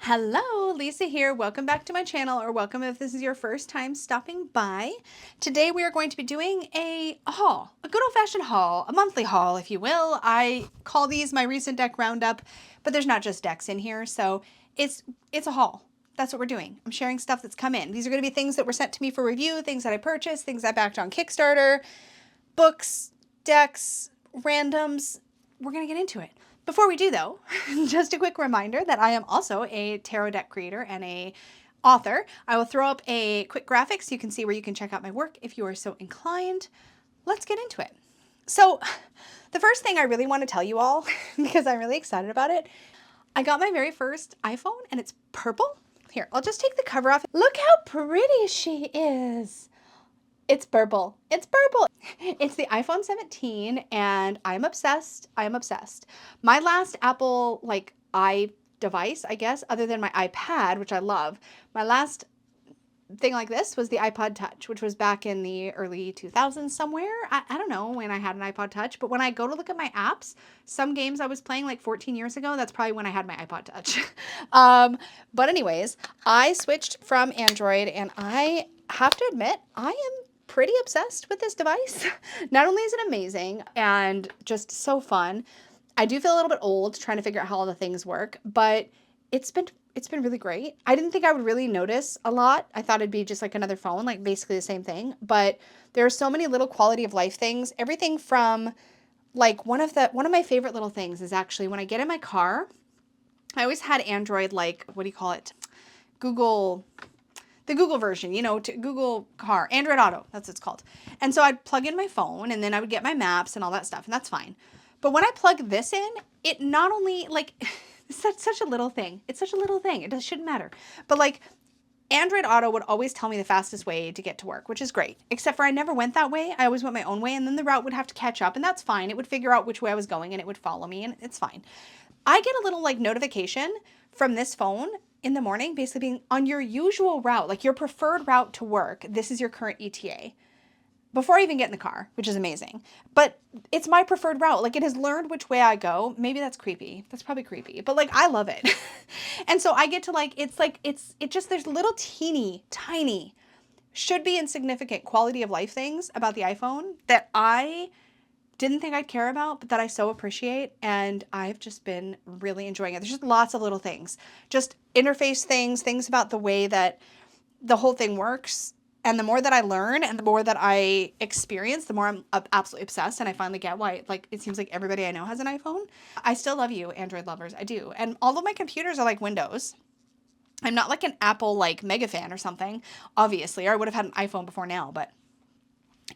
Hello, Lisa here. Welcome back to my channel, or welcome if this is your first time stopping by. Today we are going to be doing a haul, a good old-fashioned haul, a monthly haul, if you will. I call these my recent deck roundup, but there's not just decks in here, so it's a haul. That's what we're doing. I'm sharing stuff that's come in. These are going to be things that were sent to me for review, things that I purchased, things I backed on Kickstarter, books, decks, randoms. We're going to get into it. Before we do though, just a quick reminder that I am also a tarot deck creator and a author. I will throw up a quick graphic so you can see where you can check out my work if you are so inclined. Let's get into it. So the first thing I really want to tell you all, because I'm really excited about it, I got my very first iPhone and it's purple. Here, I'll just take the cover off. Look how pretty she is. It's purple. It's purple. It's the iPhone 17 and I'm obsessed. I am obsessed. My last Apple device, I guess, other than my iPad, which I love, my last thing like this was the iPod Touch, which was back in the early 2000s somewhere. I don't know when I had an iPod Touch, but when I go to look at my apps, some games I was playing like 14 years ago, that's probably when I had my iPod Touch. But anyways, I switched from Android and I have to admit, I am pretty obsessed with this device. Not only is it amazing and just so fun, I do feel a little bit old trying to figure out how all the things work, but it's been really great. I didn't think I would really notice a lot. I thought it'd be just like another phone, like basically the same thing, but there are so many little quality of life things. Everything from like one of my favorite little things is actually when I get in my car, I always had Android, like, what do you call it? The Google version, you know, to Google Car, Android Auto, that's what it's called. And so I'd plug in my phone and then I would get my maps and all that stuff, and that's fine. But when I plug this in, it not only, like, it's such a little thing. It's such a little thing. It shouldn't matter. But like, Android Auto would always tell me the fastest way to get to work, which is great. Except for I never went that way. I always went my own way, and then the route would have to catch up, and that's fine. It would figure out which way I was going, and it would follow me, and it's fine. I get a little, like, notification from this phone in the morning, basically being on your usual route, like your preferred route to work. This is your current ETA. Before I even get in the car, which is amazing. But it's my preferred route. Like, it has learned which way I go. Maybe that's creepy. That's probably creepy. But like, I love it. And so I get to there's little teeny, tiny, should be insignificant quality of life things about the iPhone that I didn't think I'd care about, but that I so appreciate, and I've just been really enjoying it. There's just lots of little things, just interface things about the way that the whole thing works. And the more that I learn and the more that I experience, the more I'm absolutely obsessed, and I finally get why, like, it seems like everybody I know has an iPhone. I still love you, Android lovers. I do. And all of my computers are like Windows. I'm not like an Apple, like, mega fan or something, obviously, or I would have had an iPhone before now, but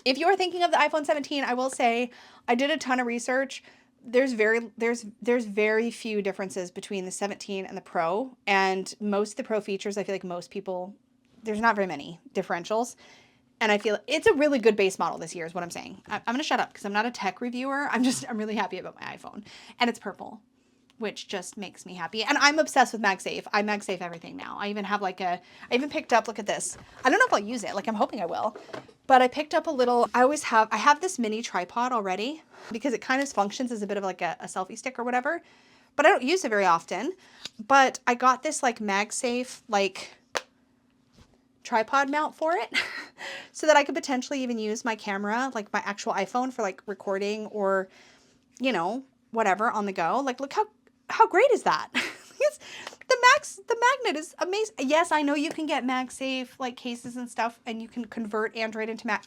if you're thinking of the iPhone 17, I will say I did a ton of research. There's very few differences between the 17 and the Pro, and most of the Pro features, I feel like most people, there's not very many differentials, and I feel it's a really good base model this year is what I'm saying. I'm going to shut up because I'm not a tech reviewer. I'm really happy about my iPhone, and it's purple, which just makes me happy. And I'm obsessed with MagSafe. I MagSafe everything now. I even picked up, look at this. I don't know if I'll use it. Like, I'm hoping I will. But I picked up a little, I have this mini tripod already because it kind of functions as a bit of like a selfie stick or whatever. But I don't use it very often. But I got this like MagSafe like tripod mount for it so that I could potentially even use my camera, like my actual iPhone, for like recording or, you know, whatever on the go. Like, look how great is that? The magnet is amazing. Yes, I know you can get MagSafe like cases and stuff, and you can convert Android into Mag.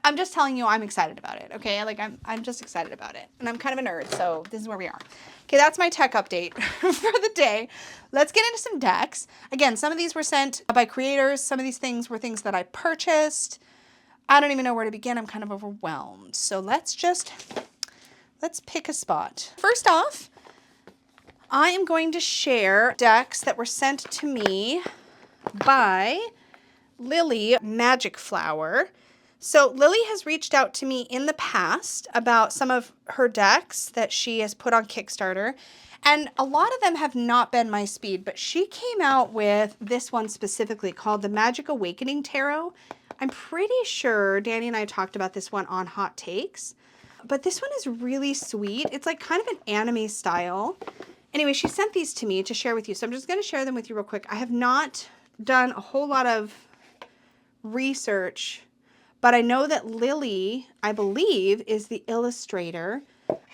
I'm just telling you, I'm excited about it. Okay, like I'm just excited about it, and I'm kind of a nerd, so this is where we are. Okay, that's my tech update for the day. Let's get into some decks. Again, some of these were sent by creators. Some of these things were things that I purchased. I don't even know where to begin. I'm kind of overwhelmed. So let's pick a spot. First off, I am going to share decks that were sent to me by Lily Magic Flower. So Lily has reached out to me in the past about some of her decks that she has put on Kickstarter, and a lot of them have not been my speed, but she came out with this one specifically called the Magic Awakening Tarot. I'm pretty sure Danny and I talked about this one on Hot Takes, but this one is really sweet. It's like kind of an anime style. Anyway, she sent these to me to share with you. So I'm just going to share them with you real quick. I have not done a whole lot of research, but I know that Lily, I believe, is the illustrator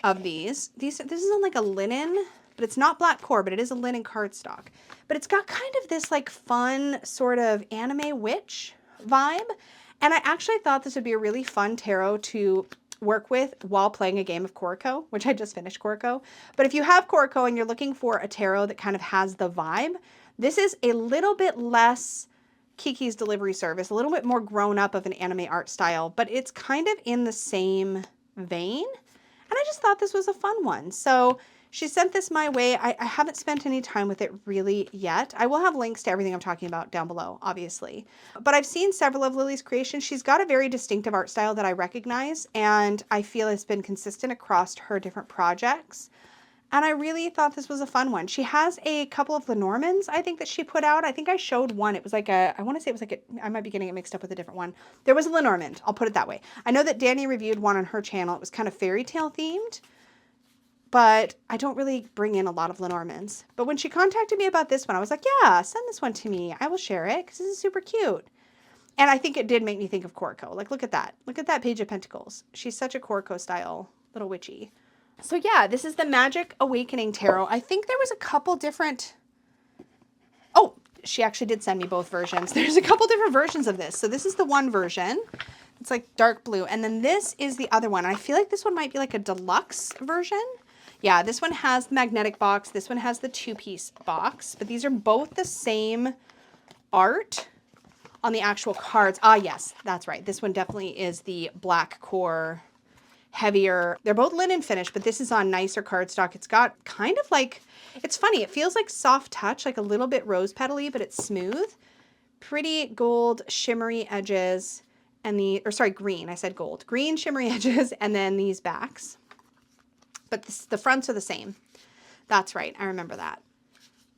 of these. This is on like a linen, but it's not black core, but it is a linen cardstock. But it's got kind of this like fun sort of anime witch vibe. And I actually thought this would be a really fun tarot to work with while playing a game of Corico, which I just finished Corico. But if you have Corico and you're looking for a tarot that kind of has the vibe, this is a little bit less Kiki's Delivery Service, a little bit more grown up of an anime art style, but it's kind of in the same vein. And I just thought this was a fun one. So she sent this my way. I haven't spent any time with it really yet. I will have links to everything I'm talking about down below, obviously. But I've seen several of Lily's creations. She's got a very distinctive art style that I recognize, and I feel has been consistent across her different projects. And I really thought this was a fun one. She has a couple of Lenormands, I think, that she put out. I think I showed one. It was like I want to say it was like I might be getting it mixed up with a different one. There was a Lenormand. I'll put it that way. I know that Danny reviewed one on her channel. It was kind of fairy tale themed, but I don't really bring in a lot of Lenormands. But when she contacted me about this one, I was like, yeah, send this one to me. I will share it because this is super cute. And I think it did make me think of Corico. Like, look at that. Look at that Page of Pentacles. She's such a Corico style little witchy. So yeah, this is the Magic Awakening Tarot. I think there was a couple different... Oh, she actually did send me both versions. There's a couple different versions of this. So this is the one version. It's like dark blue. And then this is the other one. I feel like this one might be like a deluxe version. Yeah, this one has the magnetic box. This one has the two-piece box. But these are both the same art on the actual cards. Ah, yes, that's right. This one definitely is the black core, heavier. They're both linen finish, but this is on nicer cardstock. It's got kind of like, it's funny. It feels like soft touch, like a little bit rose petal-y, but it's smooth. Pretty gold shimmery edges and green. I said gold. Green shimmery edges and then these backs. But the fronts are the same. That's right. I remember that.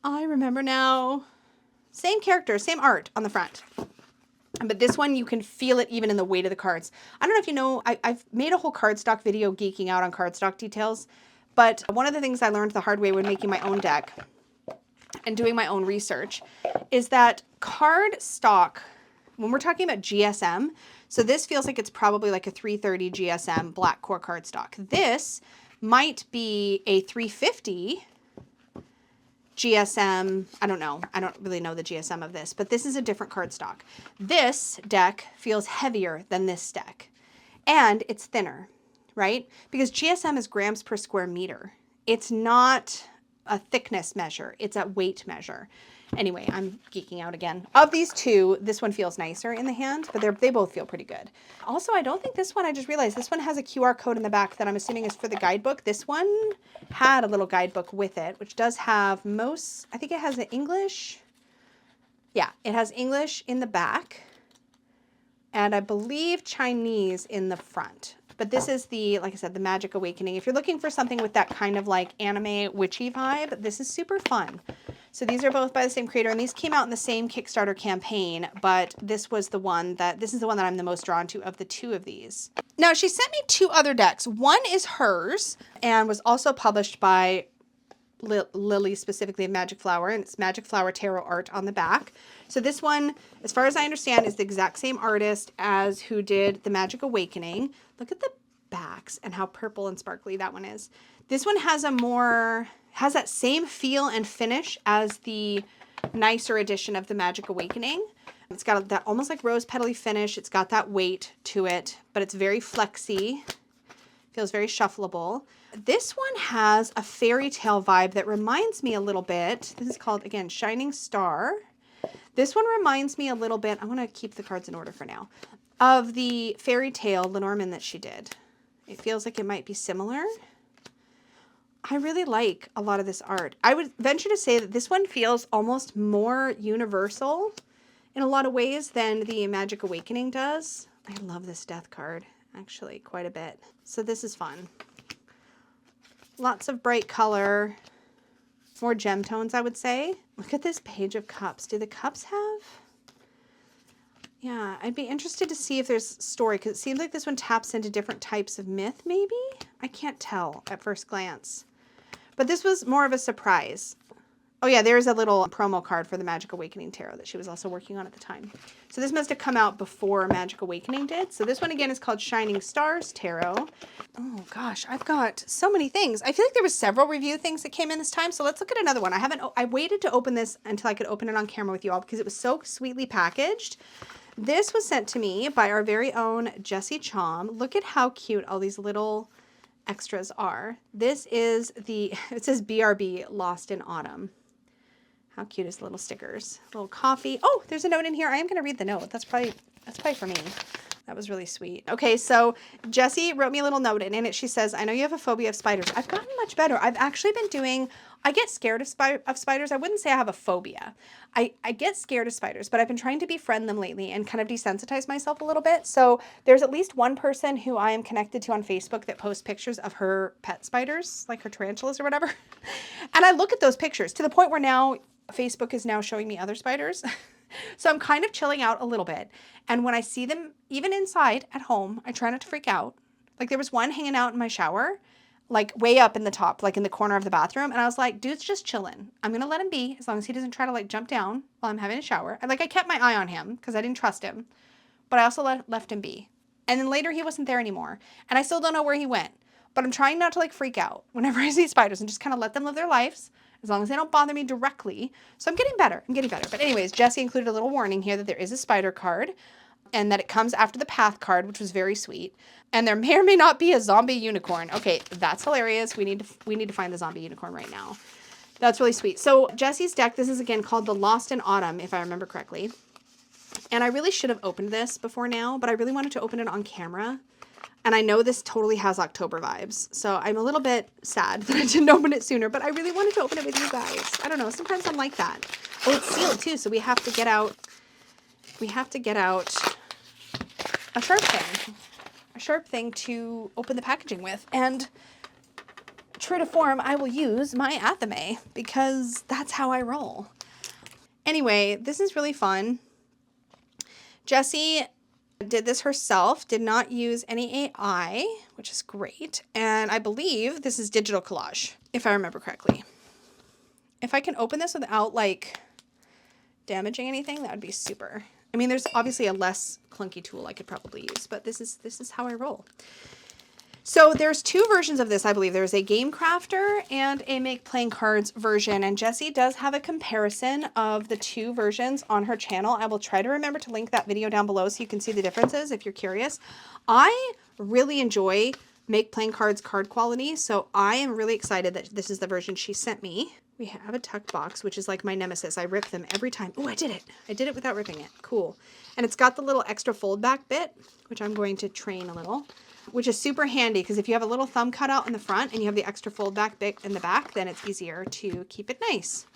I remember now. Same character, same art on the front. But this one, you can feel it even in the weight of the cards. I don't know if you know, I've made a whole cardstock video geeking out on cardstock details. But one of the things I learned the hard way when making my own deck and doing my own research is that cardstock, when we're talking about GSM, so this feels like it's probably like a 330 GSM black core cardstock. This might be a 350 GSM. I don't know. I don't really know the GSM of this, but this is a different cardstock. This deck feels heavier than this deck, and it's thinner, right? Because GSM is grams per square meter. It's not a thickness measure. It's a weight measure. Anyway, I'm geeking out again. Of these two, this one feels nicer in the hand, but they both feel pretty good. Also, I don't think this one, I just realized this one has a QR code in the back that I'm assuming is for the guidebook. This one had a little guidebook with it, which does have I think it has the English. Yeah, it has English in the back, and I believe Chinese in the front. But this is like I said, the Magic Awakening. If you're looking for something with that kind of like anime witchy vibe, this is super fun. So these are both by the same creator, and these came out in the same Kickstarter campaign, but this is the one that I'm the most drawn to of the two of these. Now, she sent me two other decks. One is hers and was also published by Lily, specifically of Magic Flower, and it's Magic Flower Tarot art on the back. So this one, as far as I understand, is the exact same artist as who did the Magic Awakening. Look at the backs and how purple and sparkly that one is. This one has has that same feel and finish as the nicer edition of the Magic Awakening. It's got that almost like rose petal-y finish. It's got that weight to it, but it's very flexy. Feels very shuffleable. This one has a fairy tale vibe that reminds me a little bit. This is called, again, Shining Star. This one reminds me a little bit, I want to keep the cards in order for now, of the fairy tale Lenormand that she did. It feels like it might be similar. I really like a lot of this art. I would venture to say that this one feels almost more universal in a lot of ways than the Magic Awakening does. I love this death card, actually, quite a bit. So this is fun. Lots of bright color, more gem tones, I would say. Look at this Page of Cups. Do the cups have? Yeah, I'd be interested to see if there's story, because it seems like this one taps into different types of myth, maybe? I can't tell at first glance. But this was more of a surprise. Oh yeah, there's a little promo card for the Magic Awakening Tarot that she was also working on at the time. So this must have come out before Magic Awakening did. So this one again is called Shining Stars Tarot. Oh gosh, I've got so many things. I feel like there was several review things that came in this time. So let's look at another one. I waited to open this until I could open it on camera with you all because it was so sweetly packaged. This was sent to me by our very own Jessie Chom. Look at how cute all these little extras are. This is it says BRB Lost in Autumn. How cute is the little stickers? A little coffee. Oh, there's a note in here. I am going to read the note. That's probably for me. That was really sweet. Okay, so Jessie wrote me a little note, and in it she says, I know you have a phobia of spiders. I've gotten much better. I've actually been doing, I get scared of spiders. I wouldn't say I have a phobia. I get scared of spiders, but I've been trying to befriend them lately and kind of desensitize myself a little bit. So there's at least one person who I am connected to on Facebook that posts pictures of her pet spiders, like her tarantulas or whatever. And I look at those pictures to the point where now Facebook is now showing me other spiders. So I'm kind of chilling out a little bit. And when I see them, even inside at home, I try not to freak out. Like there was one hanging out in my shower, like way up in the top, like in the corner of the bathroom. And I was like, dude's just chilling. I'm going to let him be as long as he doesn't try to like jump down while I'm having a shower. And like I kept my eye on him because I didn't trust him, but I also left him be. And then later he wasn't there anymore. And I still don't know where he went, but I'm trying not to like freak out whenever I see spiders and just kind of let them live their lives, as long as they don't bother me directly. So I'm getting better. But anyways, Jessie included a little warning here that there is a spider card and that it comes after the path card, which was very sweet. And there may or may not be a zombie unicorn. Okay, that's hilarious. We need to find the zombie unicorn right now. That's really sweet. So Jessie's deck, this is again called the Lost in Autumn, if I remember correctly. And I really should have opened this before now, but I really wanted to open it on camera. And I know this totally has October vibes, so I'm a little bit sad that I didn't open it sooner, but I really wanted to open it with you guys. I don't know, sometimes I'm like that. Oh, it's sealed too, so we have to get out a sharp thing to open the packaging with. And true to form, I will use my Athame because that's how I roll. Anyway, this is really fun. Jessie did this herself, did not use any AI, which is great. And I believe this is digital collage, if I remember correctly. If I can open this without like damaging anything, that would be super. I mean, there's obviously a less clunky tool I could probably use, but this is how I roll. So there's two versions of this, I believe. There's a Game Crafter and a Make Playing Cards version, and Jessie does have a comparison of the two versions on her channel. I will try to remember to link that video down below so you can see the differences if you're curious. I really enjoy Make Playing Cards card quality, so I am really excited that this is the version she sent me. We have a tucked box, which is like my nemesis. I rip them every time. Oh, I did it. I did it without ripping it. Cool. And it's got the little extra fold back bit, which I'm going to train a little, which is super handy because if you have a little thumb cutout in the front and you have the extra fold back bit in the back, then it's easier to keep it nice.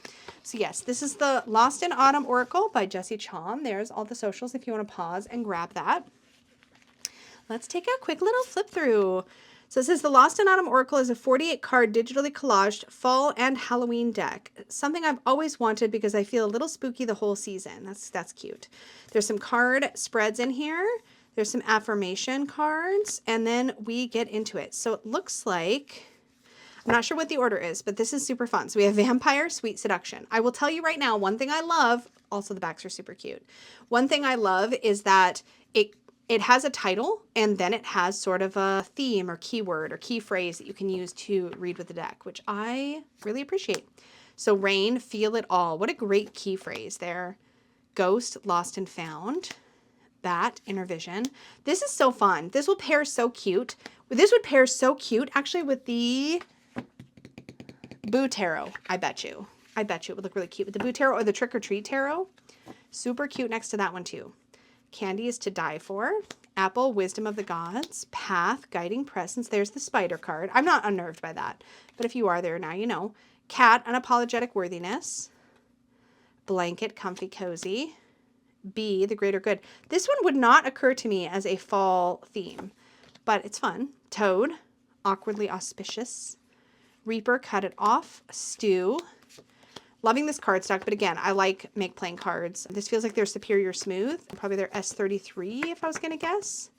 So yes, this is the Lost in Autumn Oracle by Jessie Chom. There's all the socials if you want to pause and grab that. Let's take a quick little flip through. So it says the Lost in Autumn Oracle is a 48 card digitally collaged fall and Halloween deck. Something I've always wanted because I feel a little spooky the whole season. That's cute. There's some card spreads in here. There's some affirmation cards, and then we get into it. So it looks like, I'm not sure what the order is, but this is super fun. So we have Vampire, Sweet Seduction. I will tell you right now, one thing I love, also the backs are super cute. One thing I love is that it has a title, and then it has sort of a theme or keyword or key phrase that you can use to read with the deck, which I really appreciate. So Rain, Feel It All. What a great key phrase there. Ghost, Lost and Found. Bat, Inner Vision. This is so fun. This will pair so cute. This would pair so cute actually with the Boo Tarot, I bet you. I bet you it would look really cute with the Boo Tarot or the Trick or Treat Tarot. Super cute next to that one too. Candy is to Die For. Apple, Wisdom of the Gods. Path, Guiding Presence. There's the spider card. I'm not unnerved by that, but if you are there now, you know. Cat, Unapologetic Worthiness. Blanket, Comfy Cozy. Bee, The Greater Good. This one would not occur to me as a fall theme, but it's fun. Toad, Awkwardly Auspicious. Reaper, Cut It Off. Stew. Loving this cardstock, but again, I like Make Playing Cards. This feels like they're Superior Smooth. Probably they're S33 if I was going to guess.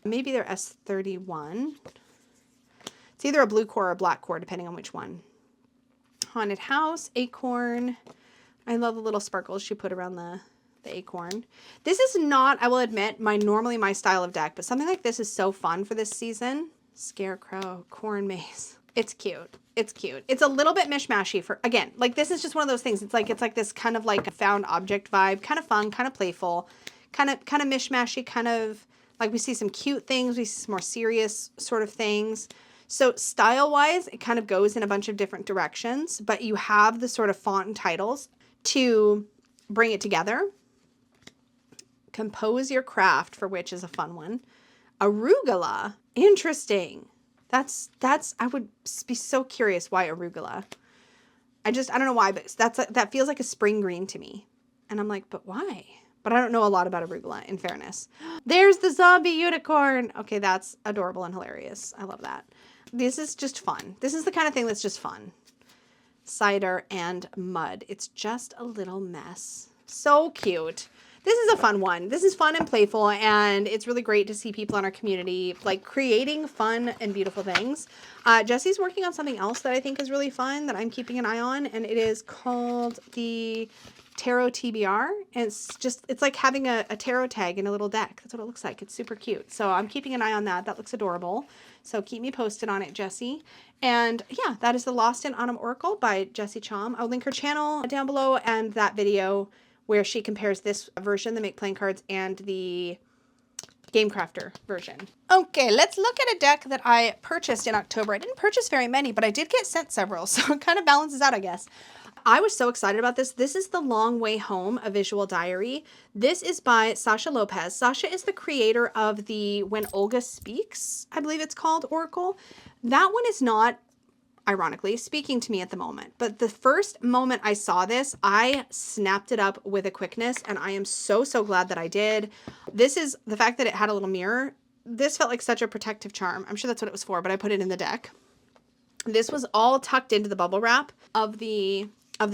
Maybe they're S31. It's either a blue core or a black core, depending on which one. haunted house, acorn. I love the little sparkles she put around the acorn. This is not, I will admit, normally my style of deck, but something like this is so fun for this season. Scarecrow, corn maze. It's cute. It's cute. It's a little bit mishmashy for, again, like this is just one of those things. It's like this kind of like a found object vibe, kind of fun, kind of playful, kind of mishmashy, kind of like we see some cute things, we see some more serious sort of things. So style-wise, it kind of goes in a bunch of different directions, but you have the sort of font and titles to bring it together. Compose your craft, for which is a fun one. Arugula. Interesting. That's I would be so curious why arugula. I don't know why, but that feels like a spring green to me. And I'm like, but why? But I don't know a lot about arugula, in fairness. There's the zombie unicorn. Okay, that's adorable and hilarious. I love that. This is just fun. This is the kind of thing that's just fun. Cider and mud. It's just a little mess. So cute. This is a fun one. This is fun and playful, and it's really great to see people in our community like creating fun and beautiful things. Jesse's working on something else that I think is really fun that I'm keeping an eye on, and it is called the Tarot TBR. And it's like having a tarot tag in a little deck. That's what it looks like. It's super cute. So I'm keeping an eye on that. That looks adorable. So keep me posted on it, Jesse. And yeah, that is the Lost in Autumn Oracle by Jessie Chom. I'll link her channel down below and that video where she compares this version, the Make Playing Cards, and the Game Crafter version. Okay, let's look at a deck that I purchased in October. I didn't purchase very many, but I did get sent several, so it kind of balances out, I guess. I was so excited about this. This is The Long Way Home, A Visual Diary. This is by Sasha Lopez. Sasha is the creator of the When Olga Speaks, I believe it's called, Oracle. That one is not, ironically, speaking to me at the moment. But the first moment I saw this, I snapped it up with a quickness, and I am so, so glad that I did. This is the fact that it had a little mirror. This felt like such a protective charm. I'm sure that's what it was for, but I put it in the deck. This was all tucked into the bubble wrap of the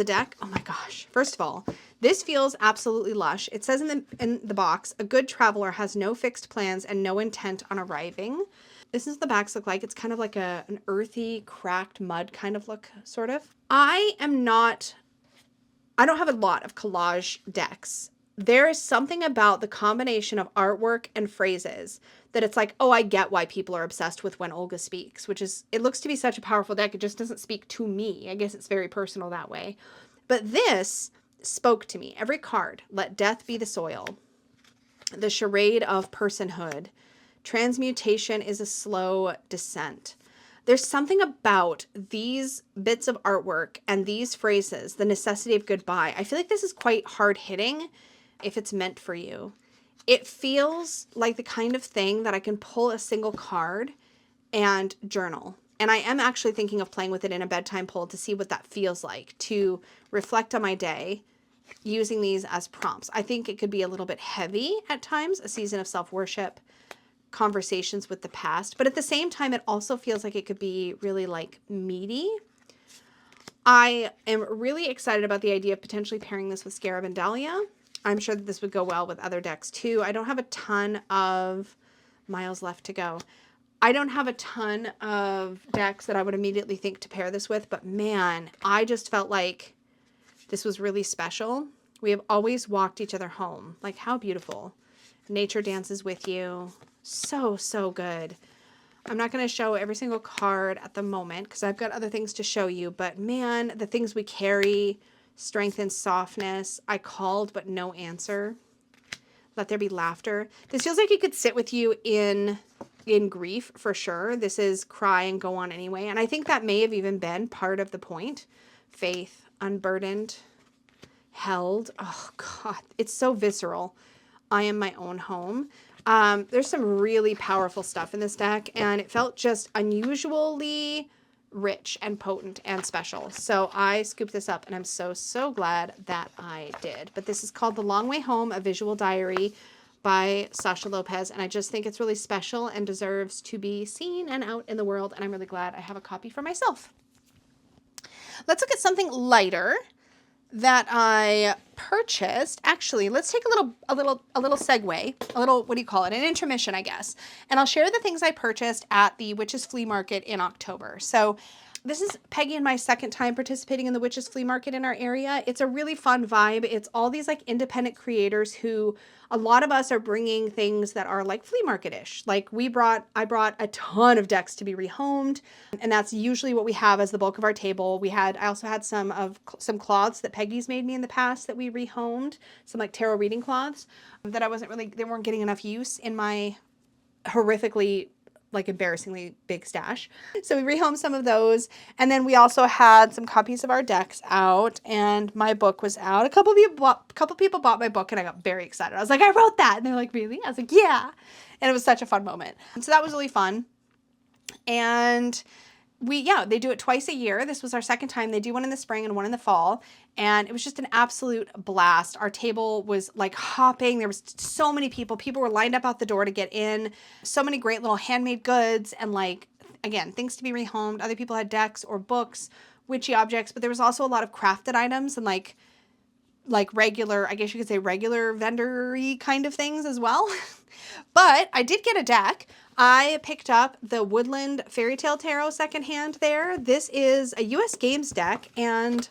deck. Oh my gosh. First of all, this feels absolutely lush. It says in the box, a good traveler has no fixed plans and no intent on arriving. This is the backs look like. It's kind of like an earthy, cracked mud kind of look, sort of. I don't have a lot of collage decks. There is something about the combination of artwork and phrases that it's like, oh, I get why people are obsessed with When Olga Speaks, which is, it looks to be such a powerful deck. It just doesn't speak to me. I guess it's very personal that way. But this spoke to me. Every card, let death be the soil. The charade of personhood. Transmutation is a slow descent. There's something about these bits of artwork and these phrases, the necessity of goodbye. I feel like this is quite hard hitting if it's meant for you. It feels like the kind of thing that I can pull a single card and journal. And I am actually thinking of playing with it in a bedtime poll to see what that feels like, to reflect on my day using these as prompts. I think it could be a little bit heavy at times, a season of self-worship, conversations with the past, but at the same time, it also feels like it could be really like meaty. I am really excited about the idea of potentially pairing this with Scarab and Dahlia. I'm sure that this would go well with other decks too. I don't have a ton of miles left to go. I don't have a ton of decks that I would immediately think to pair this with, but man, I just felt like this was really special. We have always walked each other home. Like, how beautiful. Nature dances with you. So, so good. I'm not going to show every single card at the moment because I've got other things to show you, but man, the things we carry, strength and softness. I called, but no answer. Let there be laughter. This feels like it could sit with you in grief for sure. This is cry and go on anyway. And I think that may have even been part of the point. Faith, unburdened, held. Oh God, it's so visceral. I am my own home. There's some really powerful stuff in this deck, and it felt just unusually rich and potent and special. So I scooped this up, and I'm so, so glad that I did. But this is called The Long Way Home, A Visual Diary by Sasha Lopez, and I just think it's really special and deserves to be seen and out in the world, and I'm really glad I have a copy for myself. Let's look at something lighter that I purchased. Actually, let's take a little segue, what do you call it? An intermission, I guess. And I'll share the things I purchased at the Witches Flea Market in October. So this is Peggy and my second time participating in the Witches Flea Market in our area. It's a really fun vibe. It's all these like independent creators who, a lot of us are bringing things that are like flea market-ish. Like I brought a ton of decks to be rehomed, and that's usually what we have as the bulk of our table. I also had some cloths that Peggy's made me in the past that we rehomed, some like tarot reading cloths that they weren't getting enough use in my horrifically, like embarrassingly big stash. So we rehomed some of those. And then we also had some copies of our decks out, and my book was out. A couple people bought my book, and I got very excited. I was like, I wrote that. And they're like, really? I was like, yeah. And it was such a fun moment. And so that was really fun. And they do it twice a year. This was our second time. They do one in the spring and one in the fall. And it was just an absolute blast. Our table was like hopping. There was so many people. People were lined up out the door to get in. So many great little handmade goods and like, again, things to be rehomed. Other people had decks or books, witchy objects, but there was also a lot of crafted items and like regular, I guess you could say regular vendor-y kind of things as well. But I did get a deck. I picked up the Woodland Fairy Tale Tarot secondhand there. This is a US Games deck, and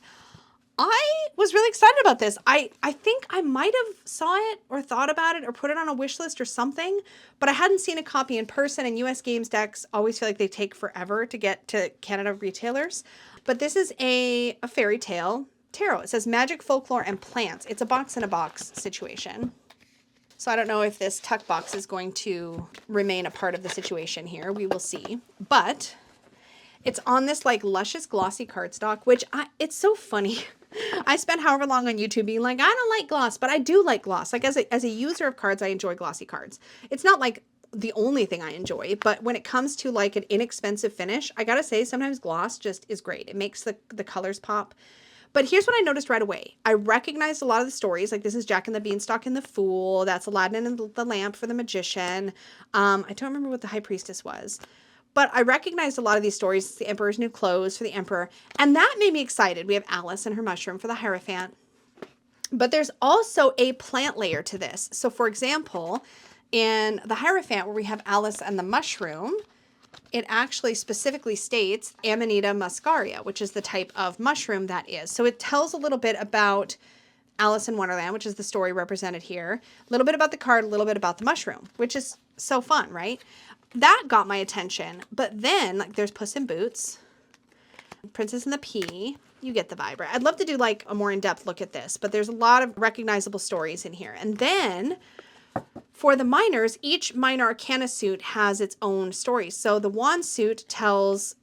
I was really excited about this. I think I might have saw it or thought about it or put it on a wish list or something, but I hadn't seen a copy in person, and US Games decks always feel like they take forever to get to Canada retailers. But this is a fairy tale tarot. It says Magic, Folklore, and Plants. It's a box in a box situation. So I don't know if this tuck box is going to remain a part of the situation here. We will see. But it's on this like luscious glossy cardstock, which it's so funny. I spent however long on YouTube being like, I don't like gloss, but I do like gloss. Like as a user of cards, I enjoy glossy cards. It's not like the only thing I enjoy, but when it comes to like an inexpensive finish, I gotta say sometimes gloss just is great. It makes the colors pop. But here's what I noticed right away. I recognized a lot of the stories. Like this is Jack and the Beanstalk and the Fool. That's Aladdin and the Lamp for the Magician. I don't remember what the High Priestess was. But I recognized a lot of these stories. It's the Emperor's New Clothes for the Emperor. And that made me excited. We have Alice and her mushroom for the Hierophant. But there's also a plant layer to this. So for example, in the Hierophant where we have Alice and the mushroom, it actually specifically states Amanita muscaria, which is the type of mushroom that is. So it tells a little bit about Alice in Wonderland, which is the story represented here. A little bit about the card, a little bit about the mushroom, which is so fun, right? That got my attention. But then, like, there's Puss in Boots, Princess and the Pea. You get the vibe, right? I'd love to do, like, a more in-depth look at this, but there's a lot of recognizable stories in here. And then for the minors, each minor arcana suit has its own story. So the wand suit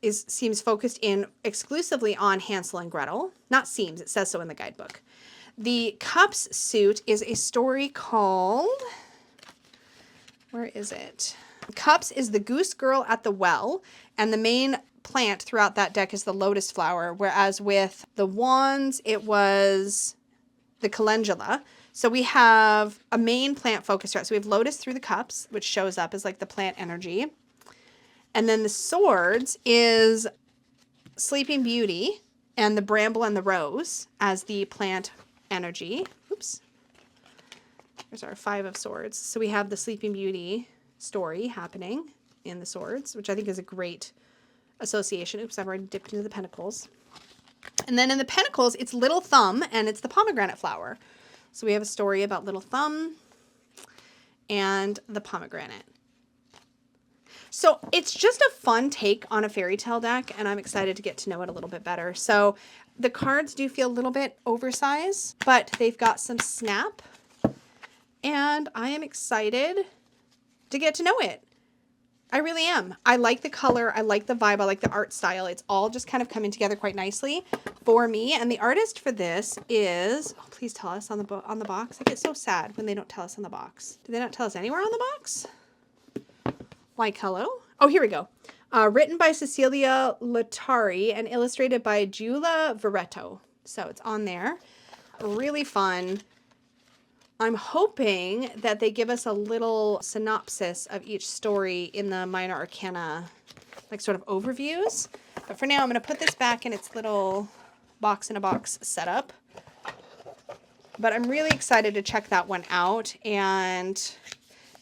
seems focused in exclusively on Hansel and Gretel. Not seems, it says so in the guidebook. The cups suit is a story called, where is it? Cups is the Goose Girl at the Well, and the main plant throughout that deck is the lotus flower, whereas with the wands, it was the calendula. So we have a main plant focus throughout. So we have lotus through the cups, which shows up as like the plant energy. And then the swords is Sleeping Beauty and the bramble and the rose as the plant energy. Oops. There's our 5 of swords. So we have the Sleeping Beauty story happening in the swords, which I think is a great association. Oops, I've already dipped into the pentacles. And then in the pentacles, it's Little Thumb and it's the pomegranate flower. So we have a story about Little Thumb and the pomegranate. So it's just a fun take on a fairy tale deck, and I'm excited to get to know it a little bit better. So the cards do feel a little bit oversized, but they've got some snap, and I am excited to get to know it. I really am. I like the color. I like the vibe. I like the art style. It's all just kind of coming together quite nicely for me. And the artist for this is, oh, please tell us on the box. I get so sad when they don't tell us on the box. Do they not tell us anywhere on the box? Like, hello? Oh, here we go. Written by Cecilia Latari and illustrated by Giulia Veretto. So it's on there. Really fun. I'm hoping that they give us a little synopsis of each story in the minor arcana, like sort of overviews. But for now, I'm going to put this back in its little box in a box setup. But I'm really excited to check that one out. And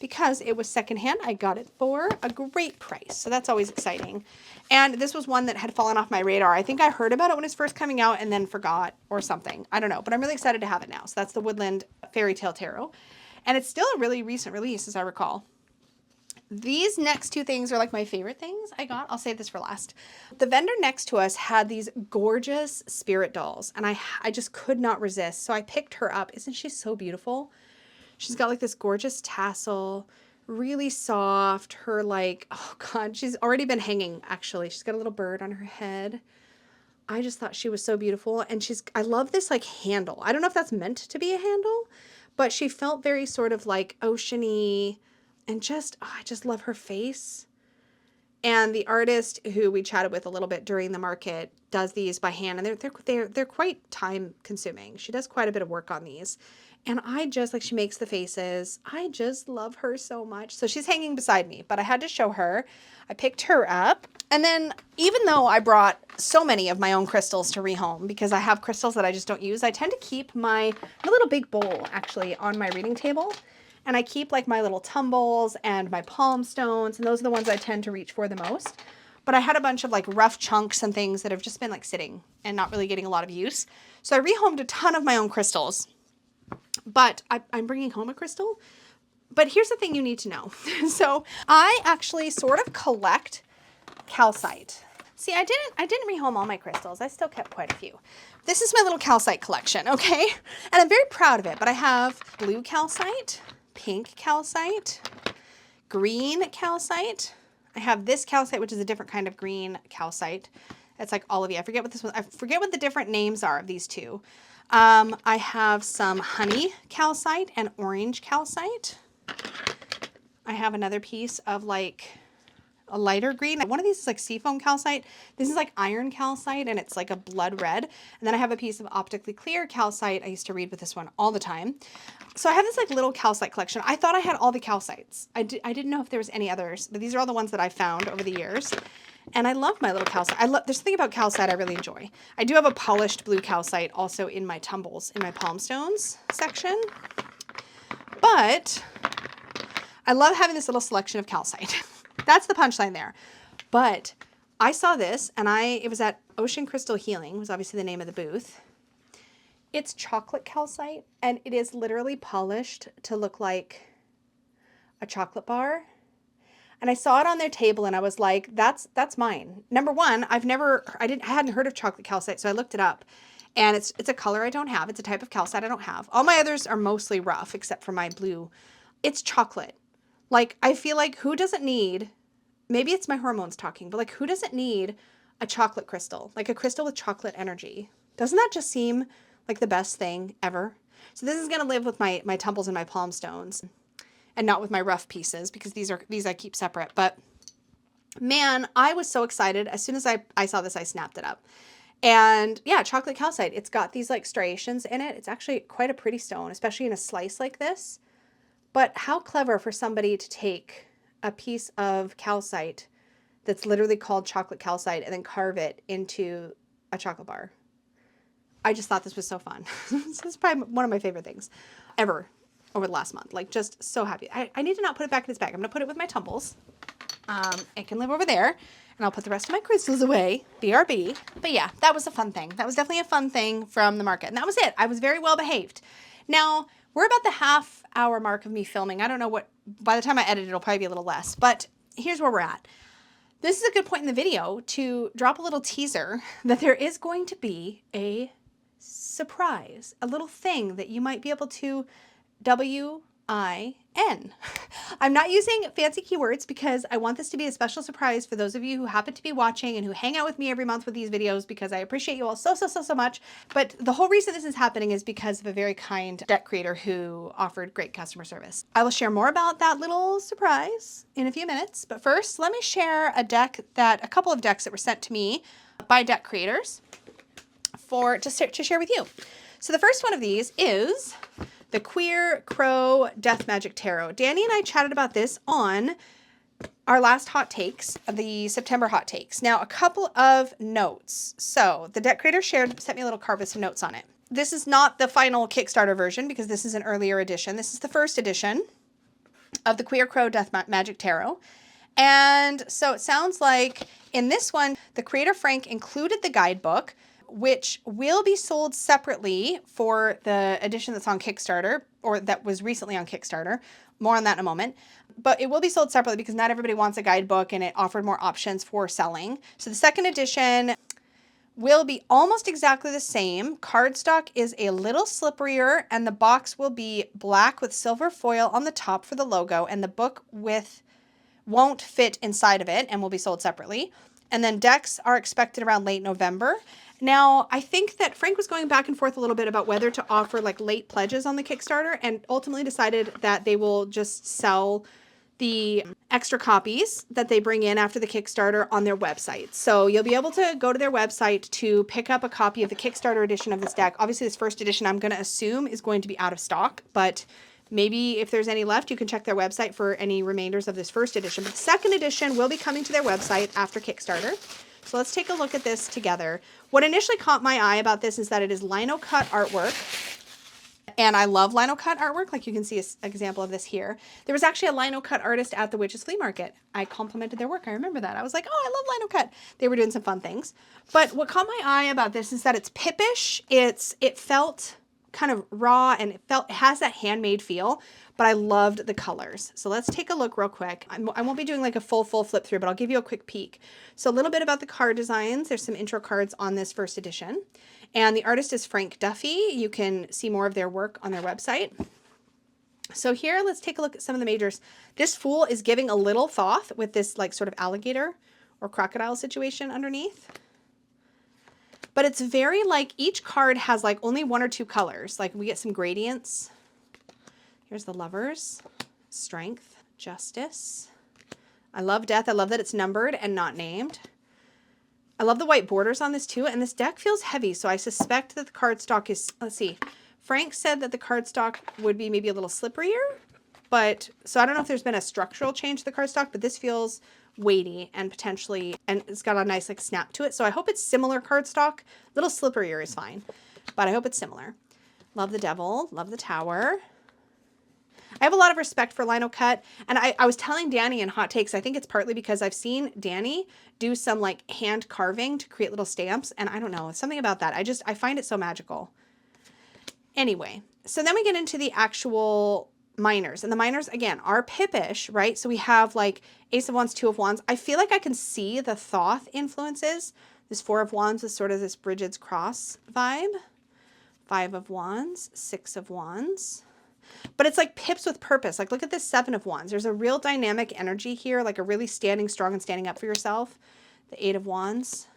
because it was secondhand. I got it for a great price. So that's always exciting. And this was one that had fallen off my radar. I think I heard about it when it was first coming out and then forgot or something. I don't know, but I'm really excited to have it now. So that's the Woodland Fairy Tale Tarot. And it's still a really recent release, as I recall. These next two things are like my favorite things I got. I'll save this for last. The vendor next to us had these gorgeous spirit dolls, and I just could not resist. So I picked her up. Isn't she so beautiful? She's got like this gorgeous tassel, really soft. Her like, oh God, she's already been hanging actually. She's got a little bird on her head. I just thought she was so beautiful. And I love this like handle. I don't know if that's meant to be a handle, but she felt very sort of like oceany. And I just love her face. And the artist who we chatted with a little bit during the market does these by hand, and they're quite time consuming. She does quite a bit of work on these. And I just, like, she makes the faces. I just love her so much. So she's hanging beside me, but I had to show her. I picked her up. And then even though I brought so many of my own crystals to rehome, because I have crystals that I just don't use, I tend to keep my little big bowl actually on my reading table. And I keep like my little tumbles and my palm stones, and those are the ones I tend to reach for the most. But I had a bunch of like rough chunks and things that have just been like sitting and not really getting a lot of use. So I rehomed a ton of my own crystals, but I'm bringing home a crystal. But here's the thing you need to know. So I actually sort of collect calcite. See, I didn't rehome all my crystals. I still kept quite a few. This is my little calcite collection, okay? And I'm very proud of it, but I have blue calcite, pink calcite, green calcite. I have this calcite, which is a different kind of green calcite. It's like olivey. I forget what the different names are of these two. I have some honey calcite and orange calcite. I have another piece of like a lighter green. One of these is like seafoam calcite. This is like iron calcite, and it's like a blood red. And then I have a piece of optically clear calcite. I used to read with this one all the time. So I have this like little calcite collection. I thought I had all the calcites. I didn't know if there was any others, but these are all the ones that I found over the years. And I love my little calcite. There's something about calcite I really enjoy. I do have a polished blue calcite also in my tumbles, in my palm stones section. But I love having this little selection of calcite. That's the punchline there. But I saw this, and it was at Ocean Crystal Healing, was obviously the name of the booth. It's chocolate calcite, and it is literally polished to look like a chocolate bar. And I saw it on their table, and I was like, that's mine. Number one, I hadn't heard of chocolate calcite, so I looked it up. And it's a color I don't have. It's a type of calcite I don't have. All my others are mostly rough, except for my blue. It's chocolate. Like, I feel like who doesn't need, maybe it's my hormones talking, but like who doesn't need a chocolate crystal? Like a crystal with chocolate energy. Doesn't that just seem like the best thing ever? So this is going to live with my tumbles and my palm stones and not with my rough pieces, because these I keep separate. But man, I was so excited. As soon as I saw this, I snapped it up. And yeah, chocolate calcite. It's got these like striations in it. It's actually quite a pretty stone, especially in a slice like this. But how clever for somebody to take a piece of calcite that's literally called chocolate calcite and then carve it into a chocolate bar. I just thought this was so fun. This is probably one of my favorite things ever over the last month. Like, just so happy. I need to not put it back in its bag. I'm going to put it with my tumbles. It can live over there. And I'll put the rest of my crystals away. BRB. But yeah, that was a fun thing. That was definitely a fun thing from the market. And that was it. I was very well behaved. Now, we're about the half-hour mark of me filming. I don't know what, by the time I edit, it'll probably be a little less. But here's where we're at. This is a good point in the video to drop a little teaser that there is going to be a surprise, a little thing that you might be able to WIN. I'm not using fancy keywords because I want this to be a special surprise for those of you who happen to be watching and who hang out with me every month with these videos, because I appreciate you all so much. But the whole reason this is happening is because of a very kind deck creator who offered great customer service. I will share more about that little surprise in a few minutes. But first, let me share a couple of decks that were sent to me by deck creators to share with you. So the first one of these is the Queer Crow Death Magic Tarot. Danny and I chatted about this on our last hot takes, the September hot takes. Now, a couple of notes. So the deck creator sent me a little card with some notes on it. This is not the final Kickstarter version because this is an earlier edition. This is the first edition. of the Queer Crow Death Magic Tarot. And so it sounds like in this one, the creator Frank included the guidebook, which will be sold separately for the edition that's on Kickstarter, or that was recently on Kickstarter. More on that in a moment. But it will be sold separately because not everybody wants a guidebook, and it offered more options for selling. So the second edition will be almost exactly the same. Cardstock is a little slipperier, and the box will be black with silver foil on the top for the logo, and the book won't fit inside of it and will be sold separately. And then decks are expected around late November. Now, I think that Frank was going back and forth a little bit about whether to offer like late pledges on the Kickstarter, and ultimately decided that they will just sell the extra copies that they bring in after the Kickstarter on their website. So you'll be able to go to their website to pick up a copy of the Kickstarter edition of this deck. Obviously, this first edition I'm going to assume is going to be out of stock, but maybe if there's any left, you can check their website for any remainders of this first edition. But the second edition will be coming to their website after Kickstarter. So let's take a look at this together. What initially caught my eye about this is that it is lino cut artwork. And I love lino cut artwork. Like you can see an example of this here. There was actually a lino cut artist at the Witches Flea Market. I complimented their work. I remember that. I was like, oh, I love lino cut. They were doing some fun things. But what caught my eye about this is that it's pippish. It felt kind of raw, and it has that handmade feel, but I loved the colors. So let's take a look real quick. I won't be doing like a full flip through, but I'll give you a quick peek. So a little bit about the card designs. There's some intro cards on this first edition. And the artist is Frank Duffy. You can see more of their work on their website. So here, let's take a look at some of the majors. This Fool is giving a little Thoth with this like sort of alligator or crocodile situation underneath. But it's very like each card has like only one or two colors. Like we get some gradients. Here's the Lovers, Strength, Justice. I love Death. I love that it's numbered and not named. I love the white borders on this too, and this deck feels heavy, so I suspect that the cardstock is, let's see, Frank said that the cardstock would be maybe a little slipperier, but, so I don't know if there's been a structural change to the cardstock, but this feels weighty and potentially, and it's got a nice like snap to it, so I hope it's similar cardstock. A little slipperier is fine, but I hope it's similar. Love the Devil, love the Tower. I have a lot of respect for lino cut, and I was telling Danny in Hot Takes, I think it's partly because I've seen Danny do some like hand carving to create little stamps, and I don't know, it's something about that. I find it so magical. Anyway, so then we get into the actual minors, and the minors again are pippish, right? So we have like Ace of Wands, Two of Wands. I feel like I can see the Thoth influences. This Four of Wands is sort of this Bridget's Cross vibe. Five of Wands, Six of Wands. But it's like pips with purpose. Like look at this Seven of Wands. There's a real dynamic energy here, like a really standing strong and standing up for yourself. The Eight of Wands.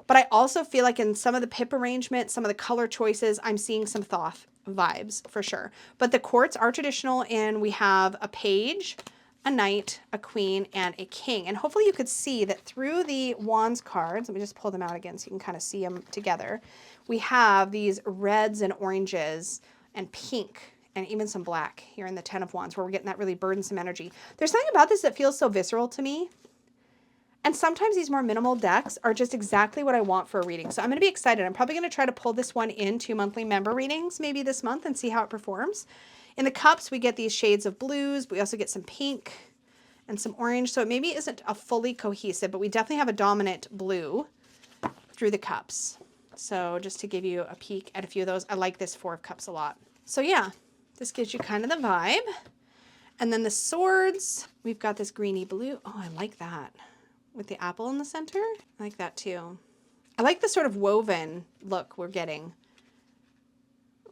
But I also feel like in some of the pip arrangement, some of the color choices, I'm seeing some Thoth vibes for sure. But the courts are traditional, and we have a page, a knight, a queen, and a king. And hopefully you could see that through the Wands cards, let me just pull them out again so you can kind of see them together. We have these reds and oranges and pink, and even some black here in the Ten of Wands, where we're getting that really burdensome energy. There's something about this that feels so visceral to me. And sometimes these more minimal decks are just exactly what I want for a reading. So I'm going to be excited. I'm probably going to try to pull this one into monthly member readings maybe this month and see how it performs. In the cups, we get these shades of blues, but we also get some pink and some orange. So it maybe isn't a fully cohesive, but we definitely have a dominant blue through the cups. So just to give you a peek at a few of those, I like this Four of Cups a lot. So yeah. This gives you kind of the vibe. And then the swords, we've got this greeny blue. Oh, I like that. With the apple in the center. I like that too. I like the sort of woven look we're getting.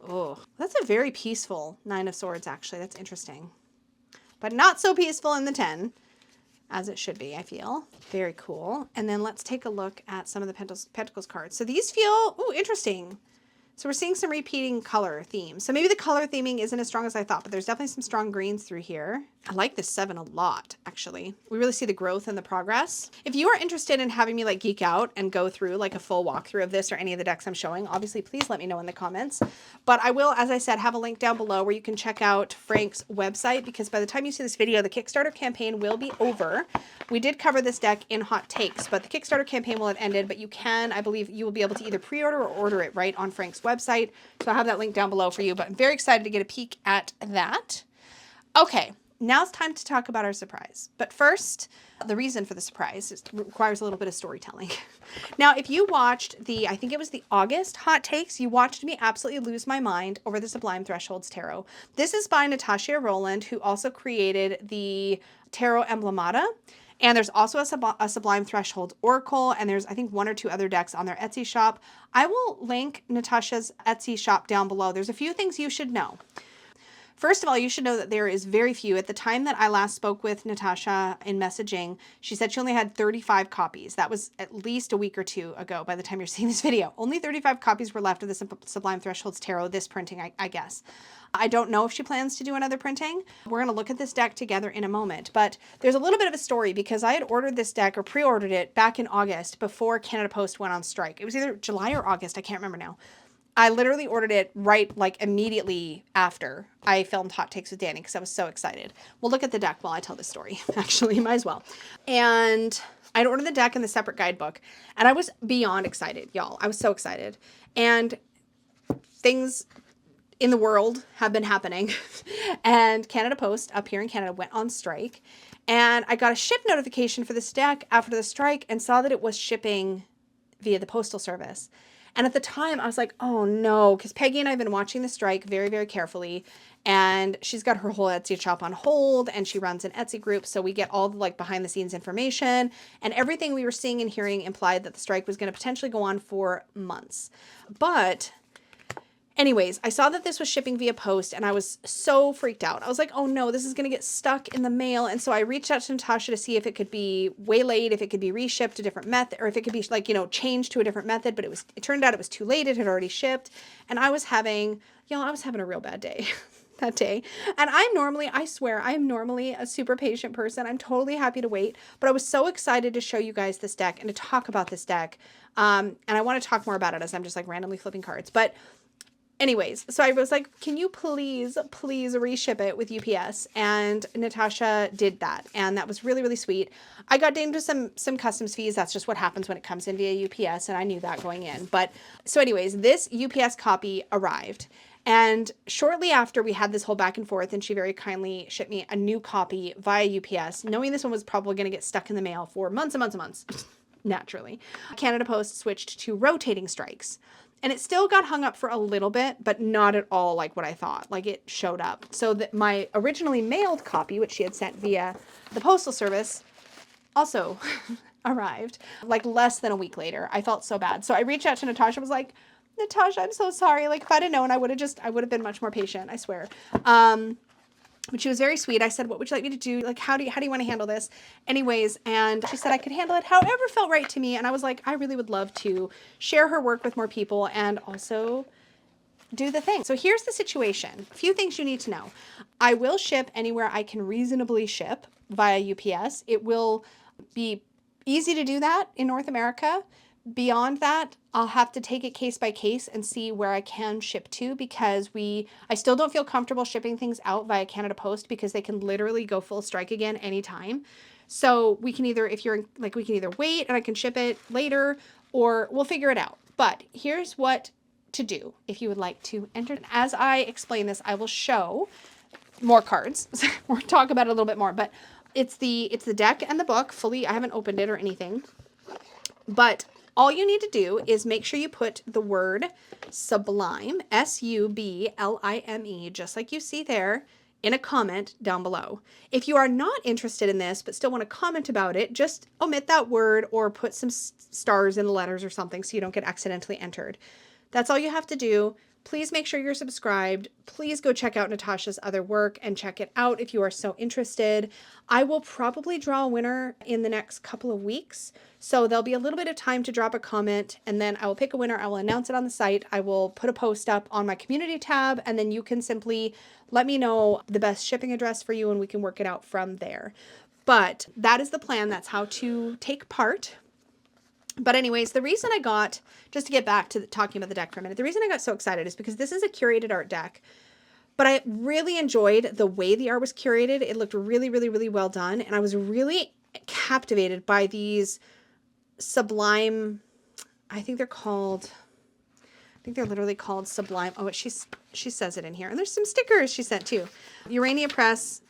Oh, that's a very peaceful Nine of Swords, actually. That's interesting. But not so peaceful in the 10, as it should be, I feel. Very cool. And then let's take a look at some of the Pentacles cards. So these feel, ooh, interesting. So we're seeing some repeating color themes. So maybe the color theming isn't as strong as I thought, but there's definitely some strong greens through here. I like this 7 a lot, actually. We really see the growth and the progress. If you are interested in having me like geek out and go through like a full walkthrough of this or any of the decks I'm showing, obviously please let me know in the comments. But I will, as I said, have a link down below where you can check out Frank's website, because by the time you see this video, the Kickstarter campaign will be over. We did cover this deck in Hot Takes, but the Kickstarter campaign will have ended, but you can, I believe you will be able to either pre-order or order it right on Frank's website. So I'll have that link down below for you, but I'm very excited to get a peek at that. Okay. Now it's time to talk about our surprise. But first, the reason for the surprise requires a little bit of storytelling. Now, if you watched I think it was the August hot takes, you watched me absolutely lose my mind over the Sublime Thresholds tarot. This is by Natasha Rowland, who also created the Tarot Emblemata. And there's also a Sublime Thresholds Oracle, and there's, I think, 1 or 2 other decks on their Etsy shop. I will link Natasha's Etsy shop down below. There's a few things you should know. First of all, you should know that there is very few. At the time that I last spoke with Natasha in messaging, she said she only had 35 copies. That was at least a week or 2 ago by the time you're seeing this video. Only 35 copies were left of the Sublime Thresholds Tarot, this printing, I guess. I don't know if she plans to do another printing. We're going to look at this deck together in a moment. But there's a little bit of a story because I had ordered this deck or pre-ordered it back in August before Canada Post went on strike. It was either July or August. I can't remember now. I literally ordered it right, like, immediately after I filmed Hot Takes with Danny because I was so excited. We'll look at the deck while I tell this story. Actually, might as well. And I'd ordered the deck in the separate guidebook, and I was beyond excited, y'all. I was so excited. And things in the world have been happening. And Canada Post up here in Canada went on strike. And I got a ship notification for this deck after the strike and saw that it was shipping via the postal service. And at the time, I was like, oh no, because Peggy and I have been watching the strike very, very carefully. And she's got her whole Etsy shop on hold, and she runs an Etsy group. So we get all the like behind the scenes information, and everything we were seeing and hearing implied that the strike was going to potentially go on for months. But anyways, I saw that this was shipping via post, and I was so freaked out. I was like, oh no, this is going to get stuck in the mail. And so I reached out to Natasha to see if it could be waylaid, if it could be reshipped a different method, or if it could be like, you know, changed to a different method. But it turned out it was too late. It had already shipped. And I was having a real bad day that day. And I swear, I am normally a super patient person. I'm totally happy to wait. But I was so excited to show you guys this deck and to talk about this deck. And I want to talk more about it as I'm just like randomly flipping cards. But anyways, so I was like, can you please reship it with UPS? And Natasha did that. And that was really, really sweet. I got dinged with some customs fees. That's just what happens when it comes in via UPS. And I knew that going in. But so anyways, this UPS copy arrived. And shortly after we had this whole back and forth, and she very kindly shipped me a new copy via UPS, knowing this one was probably going to get stuck in the mail for months and months and months, naturally. Canada Post switched to rotating strikes. And it still got hung up for a little bit, but not at all like what I thought. Like, it showed up. So that my originally mailed copy, which she had sent via the postal service, also arrived like less than a week later. I felt so bad. So I reached out to Natasha. I was like, Natasha, I'm so sorry. Like, if I'd have known, I would have been much more patient, I swear. But she was very sweet. I said, what would you like me to do? Like, how do you want to handle this? Anyways, and she said I could handle it however felt right to me. And I was like, I really would love to share her work with more people and also do the thing. So here's the situation. A few things you need to know. I will ship anywhere I can reasonably ship via UPS. It will be easy to do that in North America. Beyond that, I'll have to take it case by case and see where I can ship to, because I still don't feel comfortable shipping things out via Canada Post because they can literally go full strike again anytime. So we can either wait and I can ship it later, or we'll figure it out. But here's what to do if you would like to enter. As I explain this, I will show more cards. We'll talk about it a little bit more, but it's the deck and the book fully. I haven't opened it or anything, but all you need to do is make sure you put the word Sublime, Sublime, just like you see there, in a comment down below. If you are not interested in this, but still want to comment about it, just omit that word or put some stars in the letters or something so you don't get accidentally entered. That's all you have to do. Please make sure you're subscribed. Please go check out Natasha's other work and check it out if you are so interested. I will probably draw a winner in the next couple of weeks. So there'll be a little bit of time to drop a comment, and then I will pick a winner. I will announce it on the site. I will put a post up on my community tab, and then you can simply let me know the best shipping address for you and we can work it out from there. But that is the plan. That's how to take part. But anyways, the reason just to get back to talking about the deck for a minute, the reason I got so excited is because this is a curated art deck, but I really enjoyed the way the art was curated. It looked really, really, really well done. And I was really captivated by these Sublime, I think they're literally called Sublime. Oh, she says it in here. And there's some stickers she sent too. Urania Press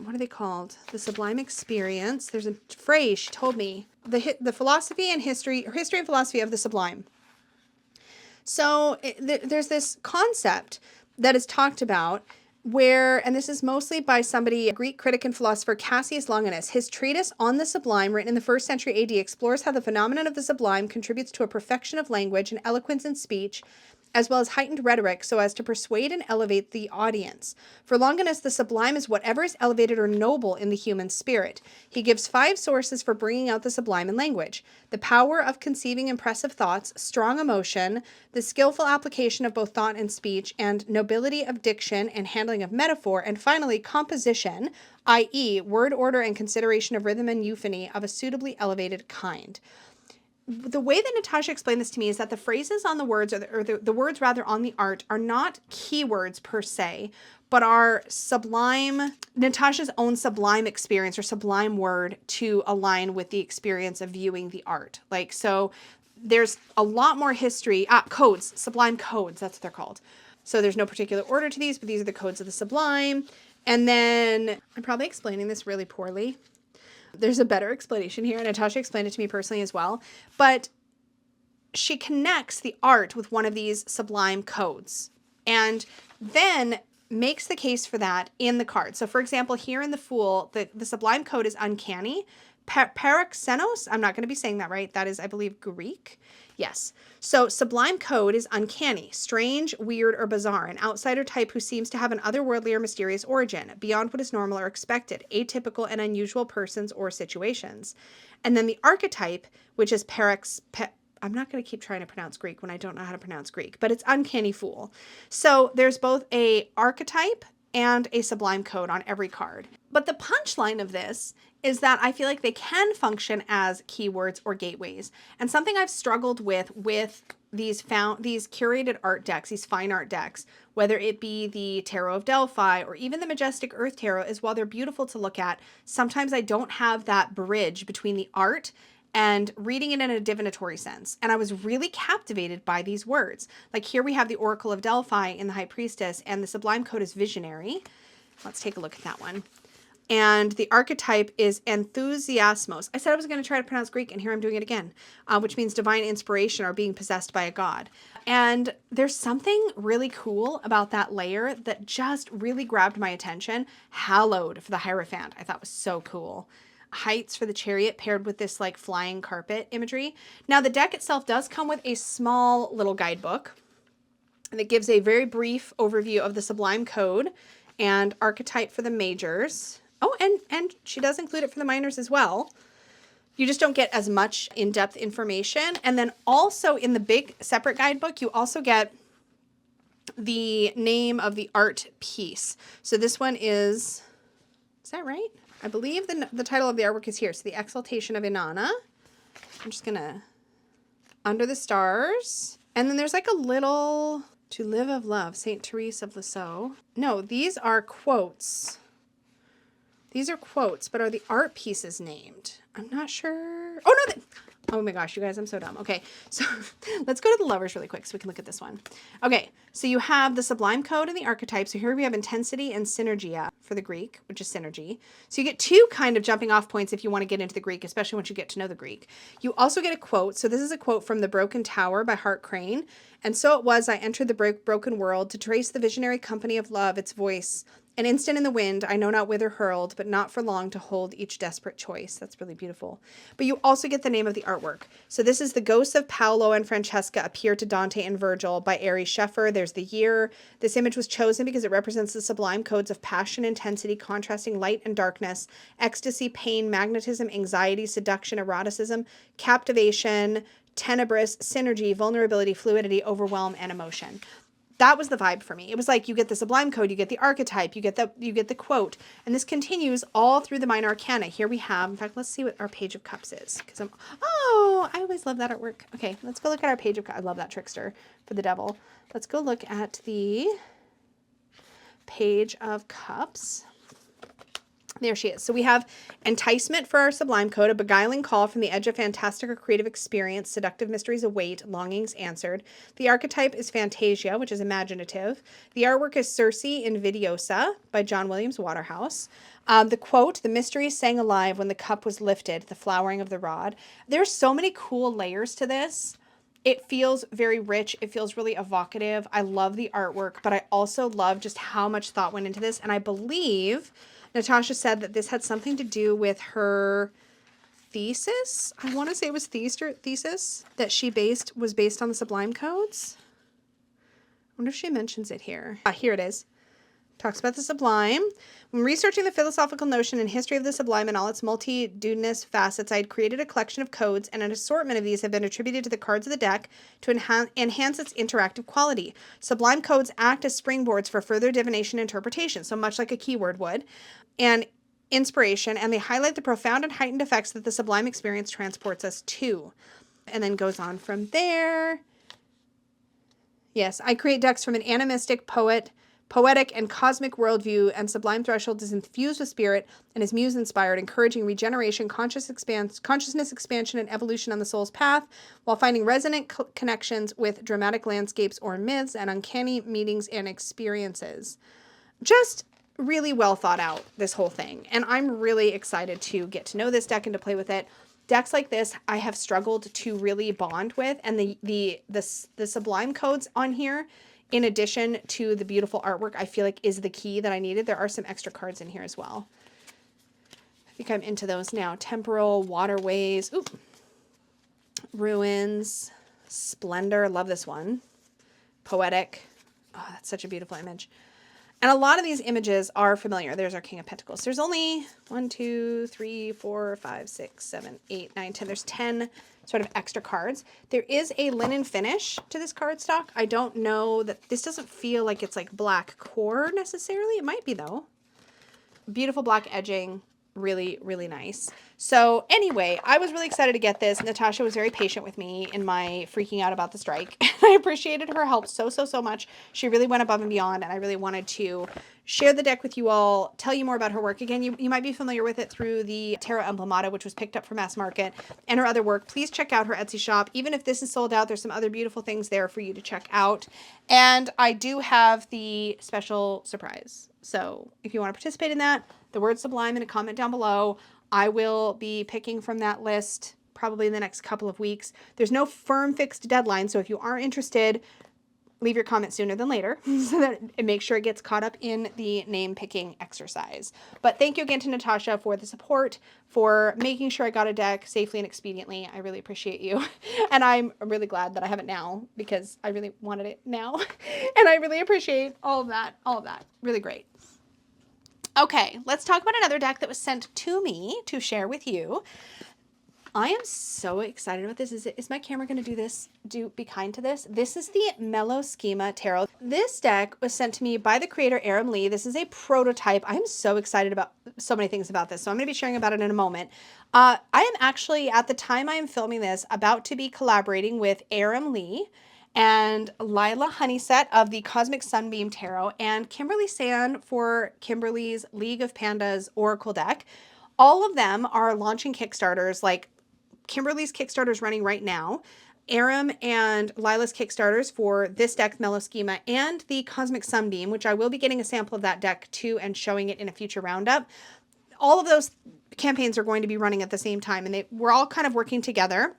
what are they called? The Sublime Experience. There's a phrase she told me. The philosophy and history, or history and philosophy of the Sublime. So there's this concept that is talked about where, and this is mostly by somebody, a Greek critic and philosopher, Cassius Longinus. His treatise on the Sublime, written in the 1st century AD, explores how the phenomenon of the Sublime contributes to a perfection of language and eloquence in speech, as well as heightened rhetoric, so as to persuade and elevate the audience. For Longinus, the sublime is whatever is elevated or noble in the human spirit. He gives 5 sources for bringing out the sublime in language: the power of conceiving impressive thoughts, strong emotion, the skillful application of both thought and speech, and nobility of diction and handling of metaphor, and finally, composition, i.e., word order and consideration of rhythm and euphony of a suitably elevated kind. The way that Natasha explained this to me is that the phrases on the words, or the words rather on the art, are not keywords per se, but are sublime, Natasha's own sublime experience or sublime word to align with the experience of viewing the art. Like, so there's a lot more history, codes, sublime codes, that's what they're called. So there's no particular order to these, but these are the codes of the sublime. And then, I'm probably explaining this really poorly. There's a better explanation here, and Natasha explained it to me personally as well. But she connects the art with one of these sublime codes and then makes the case for that in the card. So, for example, here in the Fool, the sublime code is uncanny. Paroxenos, I'm not going to be saying that right. That is, I believe, Greek. Yes. So sublime code is uncanny, strange, weird, or bizarre, an outsider type who seems to have an otherworldly or mysterious origin, beyond what is normal or expected, atypical and unusual persons or situations. And then the archetype, which is I'm not going to keep trying to pronounce Greek when I don't know how to pronounce Greek, but it's uncanny fool. So there's both a archetype and a sublime code on every card. But the punchline of this is that I feel like they can function as keywords or gateways. And something I've struggled with these curated art decks, these fine art decks, whether it be the Tarot of Delphi or even the Majestic Earth Tarot, is while they're beautiful to look at, sometimes I don't have that bridge between the art and reading it in a divinatory sense. And I was really captivated by these words. Like here we have the Oracle of Delphi in the High Priestess, and the sublime code is visionary. Let's take a look at that one. And the archetype is enthusiasmos. I said I was going to try to pronounce Greek, and here I'm doing it again, which means divine inspiration or being possessed by a god. And there's something really cool about that layer that just really grabbed my attention. Hallowed for the Hierophant, I thought was so cool. Heights for the Chariot paired with this like flying carpet imagery. Now the deck itself does come with a small little guidebook, and it gives a very brief overview of the Sublime Code and archetype for the majors. Oh, and she does include it for the minors as well. You just don't get as much in-depth information. And then also in the big separate guidebook, you also get the name of the art piece. So this one is that right? I believe the title of the artwork is here. So the Exaltation of Inanna. I'm just gonna, Under the Stars. And then there's like a little, To Live of Love, Saint Therese of Lisieux. No, these are quotes. These are quotes, but are the art pieces named? I'm not sure. Oh, no. Oh my gosh, you guys, I'm so dumb. Okay, so let's go to the lovers really quick so we can look at this one. Okay, so you have the Sublime Code and the archetype. So here we have intensity and synergia for the Greek, which is synergy. So you get 2 kind of jumping off points if you want to get into the Greek, especially once you get to know the Greek. You also get a quote. So this is a quote from The Broken Tower by Hart Crane. And so it was, I entered the broken world to trace the visionary company of love, its voice. An instant in the wind, I know not whither hurled, but not for long to hold each desperate choice. That's really beautiful. But you also get the name of the artwork. So this is The Ghosts of Paolo and Francesca Appear to Dante and Virgil by Ari Scheffer. There's the year. This image was chosen because it represents the sublime codes of passion, intensity, contrasting light and darkness, ecstasy, pain, magnetism, anxiety, seduction, eroticism, captivation, tenebrous, synergy, vulnerability, fluidity, overwhelm, and emotion. That was the vibe for me. It was like you get the Sublime Code, you get the archetype, you get the quote, and this continues all through the Minor Arcana. Here we have, in fact, let's see what our Page of Cups is, because I always love that artwork. Okay, let's go look at our Page of Cups. I love that trickster for the devil. Let's go look at the Page of Cups. There she is. So we have enticement for our Sublime code, a beguiling call from the edge of fantastic or creative experience, seductive mysteries await, longings answered. The archetype is Fantasia, which is imaginative. The artwork is Circe Invidiosa by John Williams Waterhouse. The quote, the mysteries sang alive when the cup was lifted, the flowering of the rod. There's so many cool layers to this. It feels very rich. It feels really evocative. I love the artwork, but I also love just how much thought went into this. And I believe Natasha said that this had something to do with her thesis. I want to say it was thesis that she was based on the Sublime codes. I wonder if she mentions it here. Here it is. Talks about the Sublime. When researching the philosophical notion and history of the Sublime and all its multitudinous facets, I had created a collection of codes, and an assortment of these have been attributed to the cards of the deck to enhance its interactive quality. Sublime codes act as springboards for further divination interpretation, so much like a keyword would, and inspiration, and they highlight the profound and heightened effects that the Sublime experience transports us to. And then goes on from there. Yes, I create decks from an animistic, poetic and cosmic worldview, and Sublime Thresholds is infused with spirit and is muse-inspired, encouraging regeneration, consciousness expansion, and evolution on the soul's path, while finding resonant connections with dramatic landscapes or myths and uncanny meetings and experiences. Just really well thought out, this whole thing. And I'm really excited to get to know this deck and to play with it. Decks like this, I have struggled to really bond with, and the Sublime codes on here, in addition to the beautiful artwork, I feel like is the key that I needed. There are some extra cards in here as well. I think I'm into those now. Temporal, Waterways, Ruins, Splendor, love this one. Poetic, oh, that's such a beautiful image. And a lot of these images are familiar. There's our King of Pentacles. There's only 1, 2, 3, 4, 5, 6, 7, 8, 9, 10. There's 10 sort of extra cards. There is a linen finish to this cardstock. I don't know that this doesn't feel like it's like black core necessarily. It might be though. Beautiful black edging. Really, really nice. So anyway, I was really excited to get this. Natasha was very patient with me in my freaking out about the strike. I appreciated her help so much. She really went above and beyond, and I really wanted to share the deck with you all, tell you more about her work. Again, you might be familiar with it through the Tarot Emblemata, which was picked up from Mass Market, and her other work. Please check out her Etsy shop. Even if this is sold out, there's some other beautiful things there for you to check out. And I do have the special surprise. So if you want to participate in that, the word Sublime in a comment down below. I will be picking from that list probably in the next couple of weeks. There's no firm fixed deadline, so if you are interested, leave your comment sooner than later so that it makes sure it gets caught up in the name picking exercise. But thank you again to Natasha for the support, for making sure I got a deck safely and expediently. I really appreciate you. And I'm really glad that I have it now because I really wanted it now. And I really appreciate all of that. Really great. Okay, let's talk about another deck that was sent to me to share with you. I am so excited about this. Is my camera going to do this? Be kind to this. This is the Mellow Schema Tarot. This deck was sent to me by the creator, Lee. This is a prototype. I'm so excited about so many things about this, so I'm going to be sharing about it in a moment. I am actually, at the time I am filming this, about to be collaborating with Lee and Lila Honeyset of the Cosmic Sunbeam Tarot and Kimberly San for Kimberly's League of Pandas Oracle deck. All of them are launching Kickstarters. Like Kimberly's Kickstarter's running right now. Aram and Lila's Kickstarters for this deck, Mellow Schema, and the Cosmic Sunbeam, which I will be getting a sample of that deck too and showing it in a future roundup. All of those campaigns are going to be running at the same time, and we're all kind of working together.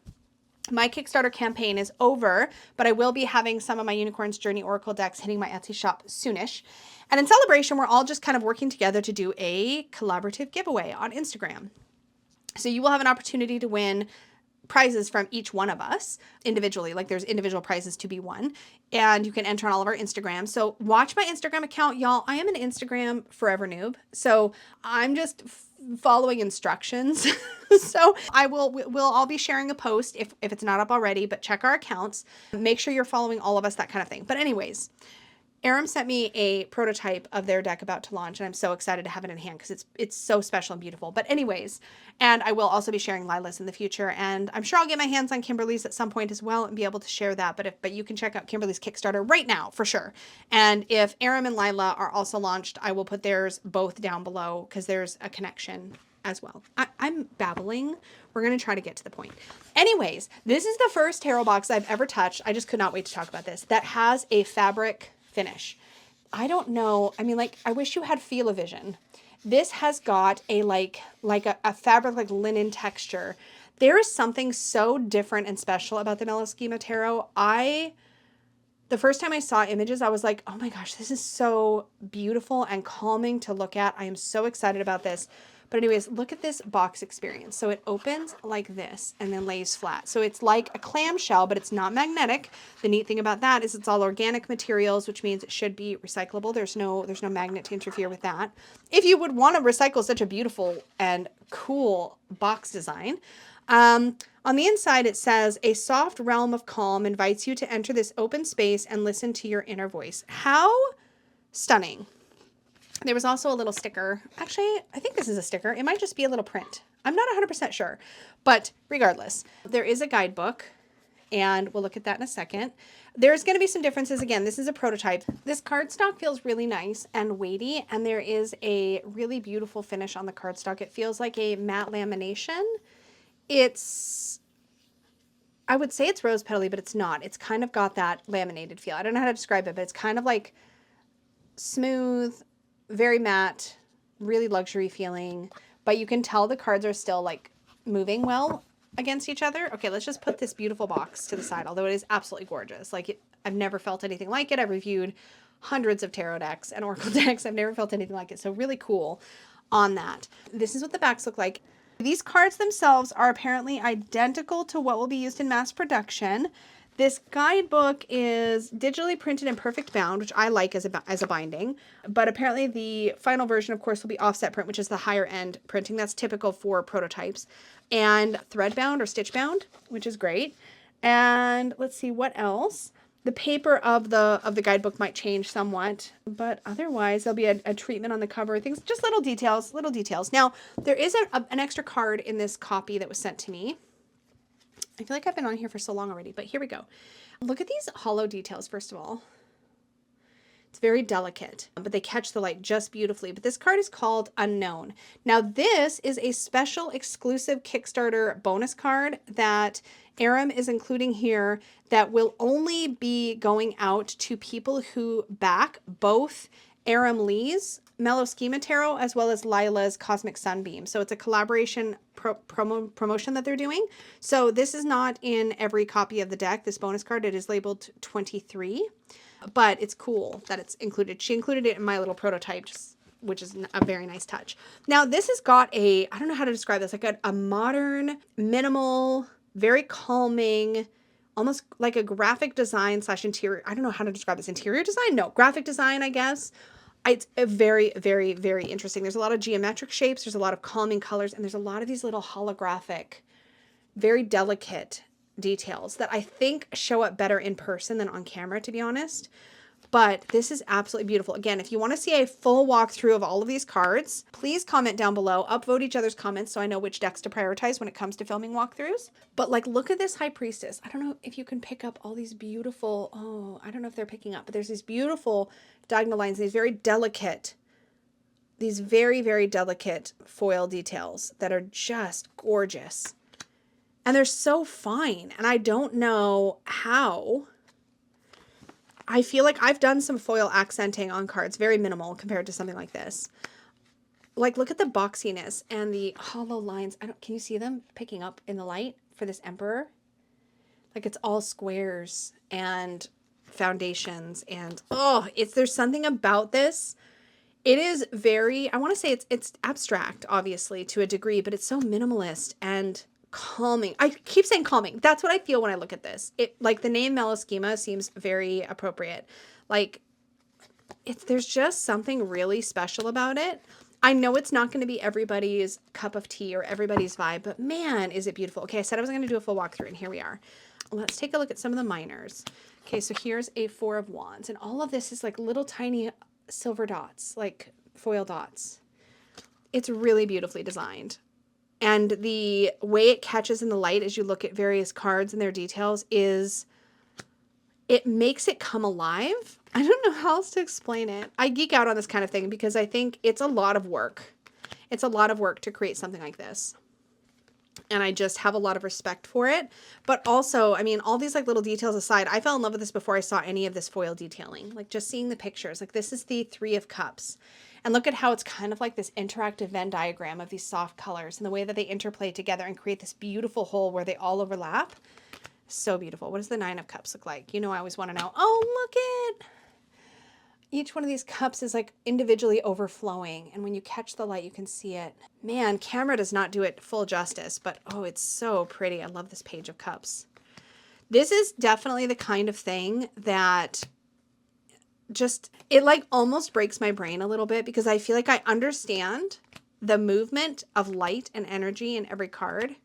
My Kickstarter campaign is over, but I will be having some of my Unicorn's Journey Oracle decks hitting my Etsy shop soonish. And in celebration, we're all just kind of working together to do a collaborative giveaway on Instagram. So you will have an opportunity to win prizes from each one of us individually. Like there's individual prizes to be won, and you can enter on all of our Instagram. So watch my Instagram account, y'all. I am an Instagram forever noob. So I'm just following instructions. So we'll all be sharing a post if it's not up already, but check our accounts, make sure you're following all of us, that kind of thing. But anyways, Aram sent me a prototype of their deck about to launch, and I'm so excited to have it in hand because it's so special and beautiful. But anyways, and I will also be sharing Lila's in the future, and I'm sure I'll get my hands on Kimberly's at some point as well and be able to share that. But you can check out Kimberly's Kickstarter right now for sure. And if Aram and Lila are also launched, I will put theirs both down below because there's a connection as well. I'm babbling. We're going to try to get to the point. Anyways, this is the first tarot box I've ever touched. I just could not wait to talk about this. That has a fabric finish. I don't know. I mean, like, I wish you had feel-o-vision. This has got a like a fabric, like linen texture. There is something so different and special about the Mellow Schema Tarot. The first time I saw images, I was like, oh my gosh, this is so beautiful and calming to look at. I am so excited about this. But anyways, look at this box experience. So it opens like this and then lays flat. So it's like a clamshell, but it's not magnetic. The neat thing about that is it's all organic materials, which means it should be recyclable. There's no magnet to interfere with that. If you would want to recycle such a beautiful and cool box design. On the inside, it says, a soft realm of calm invites you to enter this open space and listen to your inner voice. How stunning. There was also a little sticker. Actually, I think this is a sticker. It might just be a little print. I'm not 100% sure. But regardless, there is a guidebook, and we'll look at that in a second. There's going to be some differences. Again, this is a prototype. This cardstock feels really nice and weighty, and there is a really beautiful finish on the cardstock. It feels like a matte lamination. I would say it's rose petally, but it's not. It's kind of got that laminated feel. I don't know how to describe it, but it's kind of like smooth, very matte, really luxury feeling, but you can tell the cards are still like moving well against each other. Okay, let's just put this beautiful box to the side, although it is absolutely gorgeous. I've never felt anything like it. I've reviewed hundreds of tarot decks and oracle decks. I've never felt anything like it. So really cool on that. This is what the backs look like. These cards themselves are apparently identical to what will be used in mass production. This guidebook is digitally printed and perfect bound, which I like as a binding. But apparently the final version, of course, will be offset print, which is the higher end printing. That's typical for prototypes. And thread bound or stitch bound, which is great. And let's see what else. The paper of the guidebook might change somewhat, but otherwise there'll be a treatment on the cover, things, just little details. Now, there is an extra card in this copy that was sent to me. I feel like I've been on here for so long already, but here we go. Look at these hollow details, first of all. It's very delicate, but they catch the light just beautifully. But this card is called Unknown. Now, this is a special exclusive Kickstarter bonus card that Aram is including here that will only be going out to people who back both Aram Lee's Mellow Schema Tarot as well as Lila's Cosmic Sunbeam. So it's a collaboration promotion that they're doing. So this is not in every copy of the deck, this bonus card. It is labeled 23, but it's cool that it's included. She included it in my little prototype, which is a very nice touch. Now this has got I don't know how to describe this, like a modern, minimal, very calming, almost like a graphic design / interior. I don't know how to describe this. Interior design? No, graphic design, I guess. It's a very, very, very interesting. There's a lot of geometric shapes. There's a lot of calming colors. And there's a lot of these little holographic, very delicate details that I think show up better in person than on camera, to be honest. But this is absolutely beautiful. Again, if you want to see a full walkthrough of all of these cards, please comment down below. Upvote each other's comments so I know which decks to prioritize when it comes to filming walkthroughs. But like, look at this High Priestess. I don't know if you can pick up all these beautiful, I don't know if they're picking up, but there's these beautiful diagonal lines, these very, very delicate foil details that are just gorgeous. And they're so fine. And I don't know how. I feel like I've done some foil accenting on cards, very minimal compared to something like this. Like, look at the boxiness and the hollow lines. Can you see them picking up in the light for this Emperor? Like, it's all squares and foundations and, there's something about this. It is very, I want to say it's abstract, obviously, to a degree, but it's so minimalist and calming. I keep saying calming. That's what I feel when I look at this. Like, the name Mellow Schema seems very appropriate. Like, there's just something really special about it. I know it's not going to be everybody's cup of tea or everybody's vibe, but man, is it beautiful. Okay, I said I was going to do a full walkthrough, and here we are. Let's take a look at some of the minors. Okay, so here's a 4 of Wands, and all of this is like little tiny silver dots, like foil dots. It's really beautifully designed. And the way it catches in the light as you look at various cards and their details is, it makes it come alive. I don't know how else to explain it. I geek out on this kind of thing because I think it's a lot of work. It's a lot of work to create something like this. And I just have a lot of respect for it. But also, I mean, all these like little details aside, I fell in love with this before I saw any of this foil detailing. Like just seeing the pictures, like this is the 3 of Cups. And look at how it's kind of like this interactive Venn diagram of these soft colors and the way that they interplay together and create this beautiful whole where they all overlap. So beautiful. What does the 9 of Cups look like? You know, I always want to know. Oh, look at each one of these cups is like individually overflowing. And when you catch the light, you can see it. Man, camera does not do it full justice, but oh, it's so pretty. I love this Page of Cups. This is definitely the kind of thing that just, it like almost breaks my brain a little bit because I feel like I understand the movement of light and energy in every card.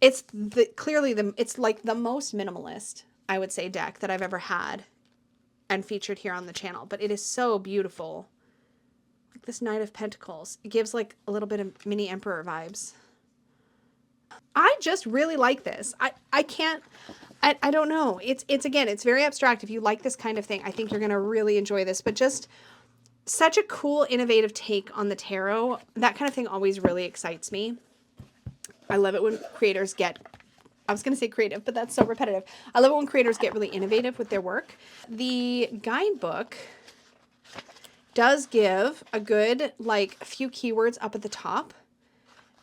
It's it's like the most minimalist, I would say, deck that I've ever had and featured here on the channel, but it is so beautiful. Like this Knight of Pentacles, it gives like a little bit of mini Emperor vibes. I just really like this. I don't know. It's again, it's very abstract. If you like this kind of thing, I think you're going to really enjoy this, but just such a cool, innovative take on the tarot. That kind of thing always really excites me. I love it when creators get, I was going to say creative, but that's so repetitive. I love it when creators get really innovative with their work. The guidebook does give a good, like, few keywords up at the top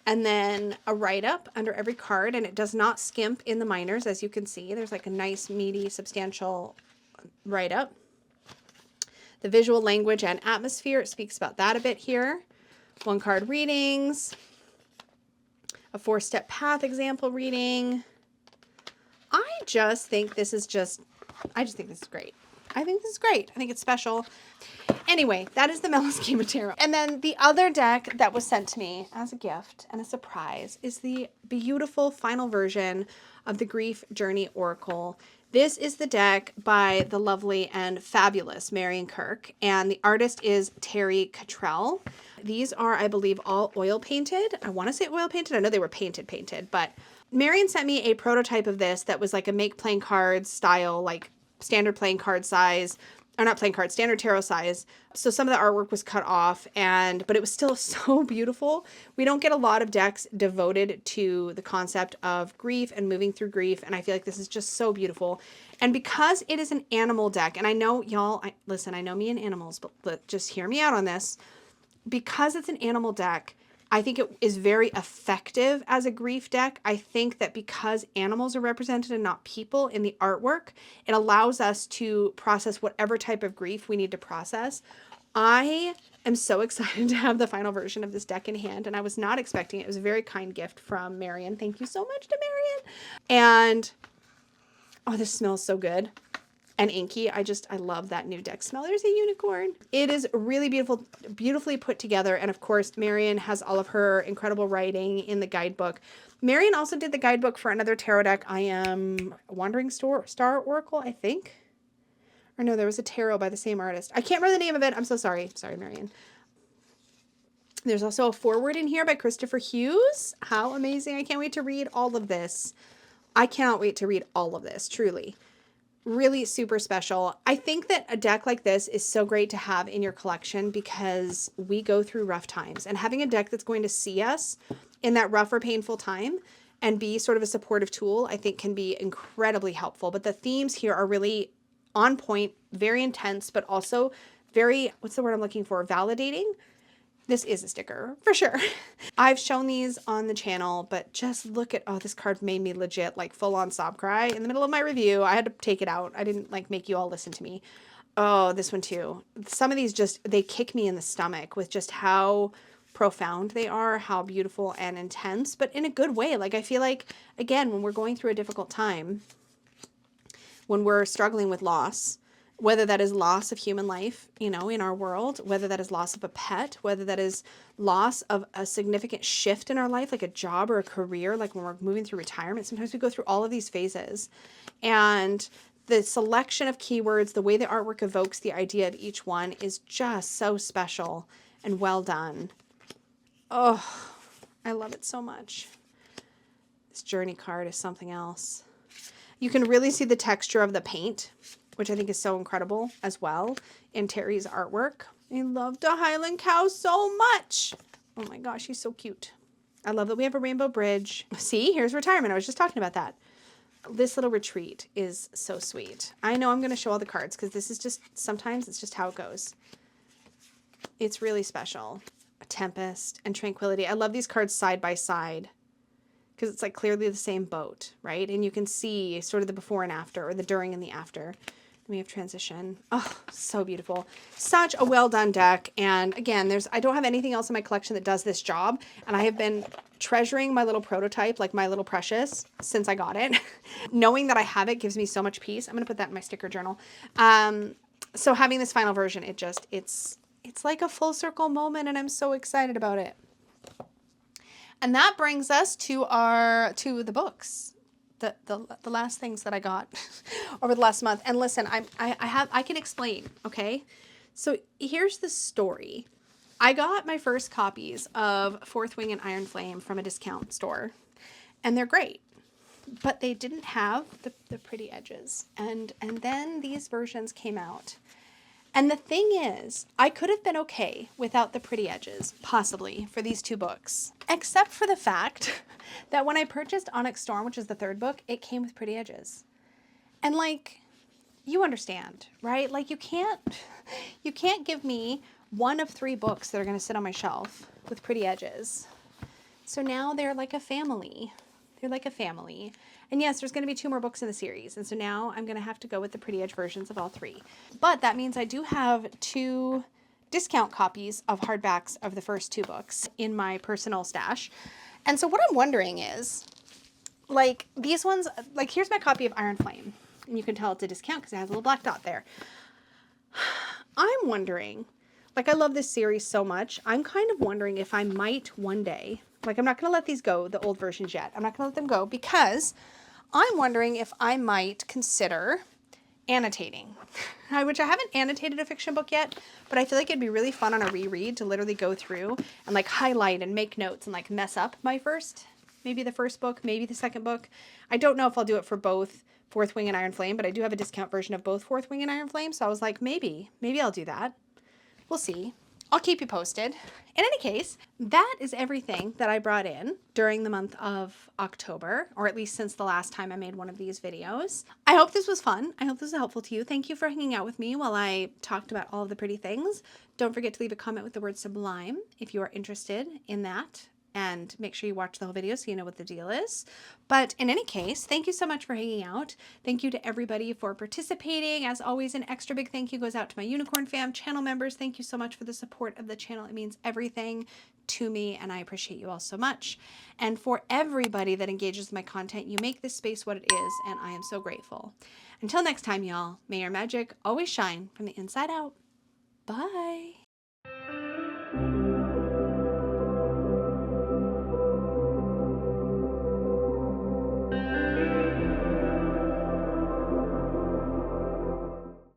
and then a write-up under every card, and it does not skimp in the minors, as you can see. There's like a nice, meaty, substantial write-up. The visual language and atmosphere, it speaks about that a bit here. 1-card readings. A 4-step path example reading. I just think this is great. I think this is great. I think it's special. Anyway, that is the Mellow Schema Tarot. And then the other deck that was sent to me as a gift and a surprise is the beautiful final version of the Grief Journey Oracle. This is the deck by the lovely and fabulous Marion Kirk, and the artist is Terry Cottrell. These are, I believe, all oil painted. I want to say oil painted. I know they were painted, but Marion sent me a prototype of this that was like a make playing cards style, like standard playing card size, or not playing cards, standard tarot size. So some of the artwork was cut off, but it was still so beautiful. We don't get a lot of decks devoted to the concept of grief and moving through grief, and I feel like this is just so beautiful. And because it is an animal deck, and I know y'all, listen, I know me and animals, but just hear me out on this. Because it's an animal deck, I think it is very effective as a grief deck. I think that because animals are represented and not people in the artwork, it allows us to process whatever type of grief we need to process. I am so excited to have the final version of this deck in hand, and I was not expecting it. It was a very kind gift from Marion. Thank you so much to Marion. And, oh, this smells so good. And inky. I love that new deck smell. There's a unicorn. It is really beautiful, beautifully put together. And of course, Marion has all of her incredible writing in the guidebook. Marion also did the guidebook for another tarot deck. I am Wandering Star Oracle, I think. Or no, there was a tarot by the same artist. I can't remember the name of it. I'm so sorry. Sorry, Marion. There's also a foreword in here by Christopher Hughes. How amazing. I can't wait to read all of this. I cannot wait to read all of this, truly. Really super special. I think that a deck like this is so great to have in your collection because we go through rough times, and having a deck that's going to see us in that rough or painful time and be sort of a supportive tool, I think can be incredibly helpful. But the themes here are really on point, very intense, but also very, what's the word I'm looking for? Validating. This is a sticker for sure. I've shown these on the channel, but just look at, oh, this card made me legit like full on sob cry in the middle of my review. I had to take it out. I didn't like make you all listen to me. Oh, this one too. Some of these they kick me in the stomach with just how profound they are, how beautiful and intense, but in a good way. Like, I feel like, again, when we're going through a difficult time, when we're struggling with loss, whether that is loss of human life, in our world, whether that is loss of a pet, whether that is loss of a significant shift in our life, like a job or a career, like when we're moving through retirement, sometimes we go through all of these phases. And the selection of keywords, the way the artwork evokes the idea of each one is just so special and well done. Oh, I love it so much. This journey card is something else. You can really see the texture of the paint, which I think is so incredible as well in Terry's artwork. I love the Highland cow so much. Oh my gosh, he's so cute. I love that we have a rainbow bridge. See, here's retirement. I was just talking about that. This little retreat is so sweet. I know I'm going to show all the cards because this is just, sometimes it's just how it goes. It's really special. A Tempest and Tranquility. I love these cards side by side because it's like clearly the same boat, right? And you can see sort of the before and after, or the during and the after. We have Transition. Oh, so beautiful. Such a well done deck. And again, I don't have anything else in my collection that does this job. And I have been treasuring my little prototype, like my little precious, since I got it. Knowing that I have it gives me so much peace. I'm going to put that in my sticker journal. So having this final version, it's like a full circle moment, and I'm so excited about it. And that brings us to the books. The last things that I got over the last month. And listen, I can explain, okay? So here's the story. I got my first copies of Fourth Wing and Iron Flame from a discount store, and they're great, but they didn't have the pretty edges. And then these versions came out. And the thing is, I could have been okay without the pretty edges, possibly, for these two books. Except for the fact that when I purchased Onyx Storm, which is the third book, it came with pretty edges. And like, you understand, right? Like you can't give me one of 3 books that are going to sit on my shelf with pretty edges. So now they're like a family. They're like a family. And yes, there's going to be 2 more books in the series. And so now I'm going to have to go with the pretty edge versions of all 3. But that means I do have 2 discount copies of hardbacks of the first 2 books in my personal stash. And so what I'm wondering is, like these ones, like here's my copy of Iron Flame. And you can tell it's a discount because it has a little black dot there. I'm wondering, like I love this series so much. I'm kind of wondering if I might one day, like I'm not going to let these go, the old versions yet. I'm not going to let them go because I'm wondering if I might consider annotating, which I haven't annotated a fiction book yet, but I feel like it'd be really fun on a reread to literally go through and like highlight and make notes and like mess up maybe the first book, maybe the second book. I don't know if I'll do it for both Fourth Wing and Iron Flame, but I do have a discount version of both Fourth Wing and Iron Flame. So I was like, maybe I'll do that. We'll see. I'll keep you posted. In any case, that is everything that I brought in during the month of October, or at least since the last time I made one of these videos. I hope this was fun. I hope this was helpful to you. Thank you for hanging out with me while I talked about all of the pretty things. Don't forget to leave a comment with the word Sublime if you are interested in that. And make sure you watch the whole video so you know what the deal is. But in any case, thank you so much for hanging out. Thank you to everybody for participating. As always, an extra big thank you goes out to my Unicorn Fam channel members. Thank you so much for the support of the channel. It means everything to me, and I appreciate you all so much. And for everybody that engages with my content, you make this space what it is, and I am so grateful. Until next time, y'all, may your magic always shine from the inside out. Bye.